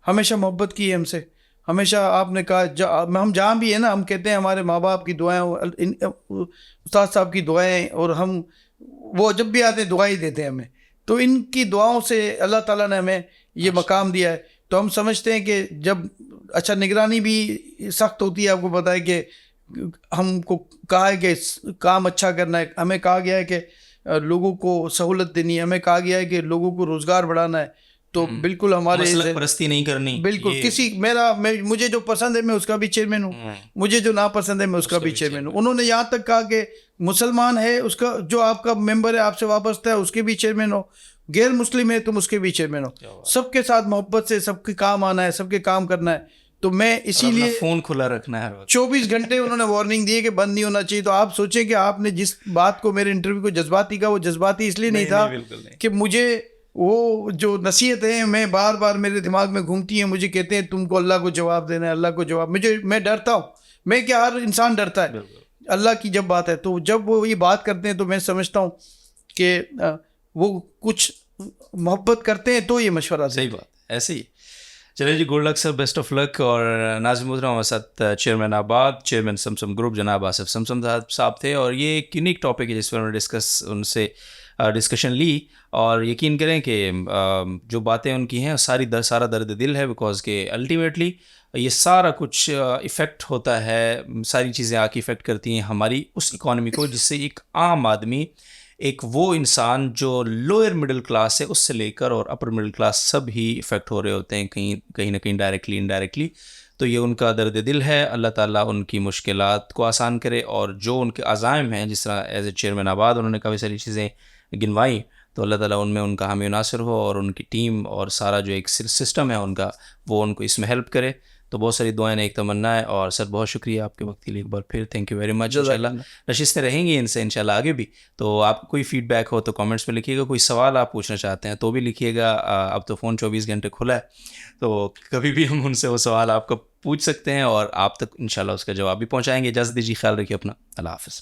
हमेशा मोहब्बत की है हमसे, हमेशा आपने कहा, हम जहाँ भी है ना, हम कहते हैं हमारे माँ बाप की दुआएं, उस्ताद साहब की दुआएं, और हम वो जब भी आते हैं दुआई देते हैं हमें। तो इनकी दुआओं से अल्लाह ताला ने हमें ये मकाम दिया है। तो हम समझते हैं कि जब, अच्छा, निगरानी भी सख्त होती है, आपको पता है कि हमको कहा है कि काम अच्छा करना है, हमें कहा गया है कि लोगों को सहूलत देनी है, हमें कहा गया है कि लोगों को रोज़गार बढ़ाना है। तो बिल्कुल हमारे मसलक परस्ती नहीं करनी, बिल्कुल किसी मुझे जो पसंद है मैं उसका भी चेयरमैन हूँ, मुझे जो नापसंद है मैं उसका भी चेयरमैन हूँ। उन्होंने यहाँ तक कहा कि मुसलमान है उसका जो आपका मेंबर है आपसे वाबस्ता है उसके भी चेयरमैन हो, गैर मुस्लिम है तुम उसके भी चेयरमैन हो, सबके साथ मोहब्बत से सबके काम आना है, सबके काम करना है। तो मैं इसीलिए फोन खुला रखना है 24 घंटे उन्होंने वार्निंग दी है कि बंद नहीं होना चाहिए। तो आप सोचें कि आपने जिस बात को मेरे इंटरव्यू को जज्बाती का, वो जज्बाती इसलिए नहीं था कि मुझे वो जो नसीहतें मैं बार बार मेरे दिमाग में घूमती हैं, मुझे कहते हैं तुमको अल्लाह को जवाब देना है, अल्लाह को जवाब, मैं डरता हूँ। मैं क्या, हर इंसान डरता है अल्लाह की जब बात है। तो जब वो ये बात करते हैं तो मैं समझता हूँ कि वो कुछ मोहब्बत करते हैं तो ये मशवरा। सही बात, ऐसे ही। चलिए जी, good luck sir, best of luck. और नाज़िम मोहतरम हमारे साथ चेयरमैन आबाद, चेयरमैन समसम ग्रुप जनाब आसिफ समसम साहब थे, और ये एक यूनिक टॉपिक है जिस पर उन्होंने उनसे डिस्कशन ली। और यकीन करें कि जो बातें उनकी हैं सारा दर्द दिल है, बिकॉज के अल्टीमेटली ये सारा कुछ इफ़ेक्ट होता है, सारी चीज़ें आके इफ़ेक्ट करती हैं हमारी उस इकॉनमी को, जिससे एक आम आदमी, एक वो इंसान जो लोअर मिडिल क्लास है उससे लेकर और अपर मिडिल क्लास सब ही इफ़ेक्ट हो रहे होते हैं कहीं ना कहीं डायरेक्टली इनडायरेक्टली। तो ये उनका दर्द दिल है। अल्लाह ताला उनकी मुश्किलात को आसान करे, और जो उनके अज़ाइम हैं, जिस तरह एज ए चेयरमैन आबाद उन्होंने काफ़ी सारी चीज़ें गिनवाई, तो अल्लाह ताला उनमें उनका हामी नासिर हो, और उनकी टीम और सारा जो एक सिस्टम है उनका, वो उनको इसमें हेल्प करे। तो बहुत सारी दुआएं एक तमन्ना है। और सर बहुत शुक्रिया आपके वक्त के लिए एक बार फिर, थैंक यू वेरी मच। इंशाल्लाह नशिस्तें रहेंगी इनसे इंशाल्लाह आगे भी। तो आप कोई फीडबैक हो तो कमेंट्स में लिखिएगा, कोई सवाल आप पूछना चाहते हैं तो भी लिखिएगा। अब तो फ़ोन 24 घंटे खुला है, तो कभी भी हम उनसे वो सवाल आपको पूछ सकते हैं और आप तक इंशाल्लाह उसका जवाब भी पहुँचाएँगे। इजाज़त दीजिए, ख्याल रखिए अपना, अल्लाह हाफ़िज़।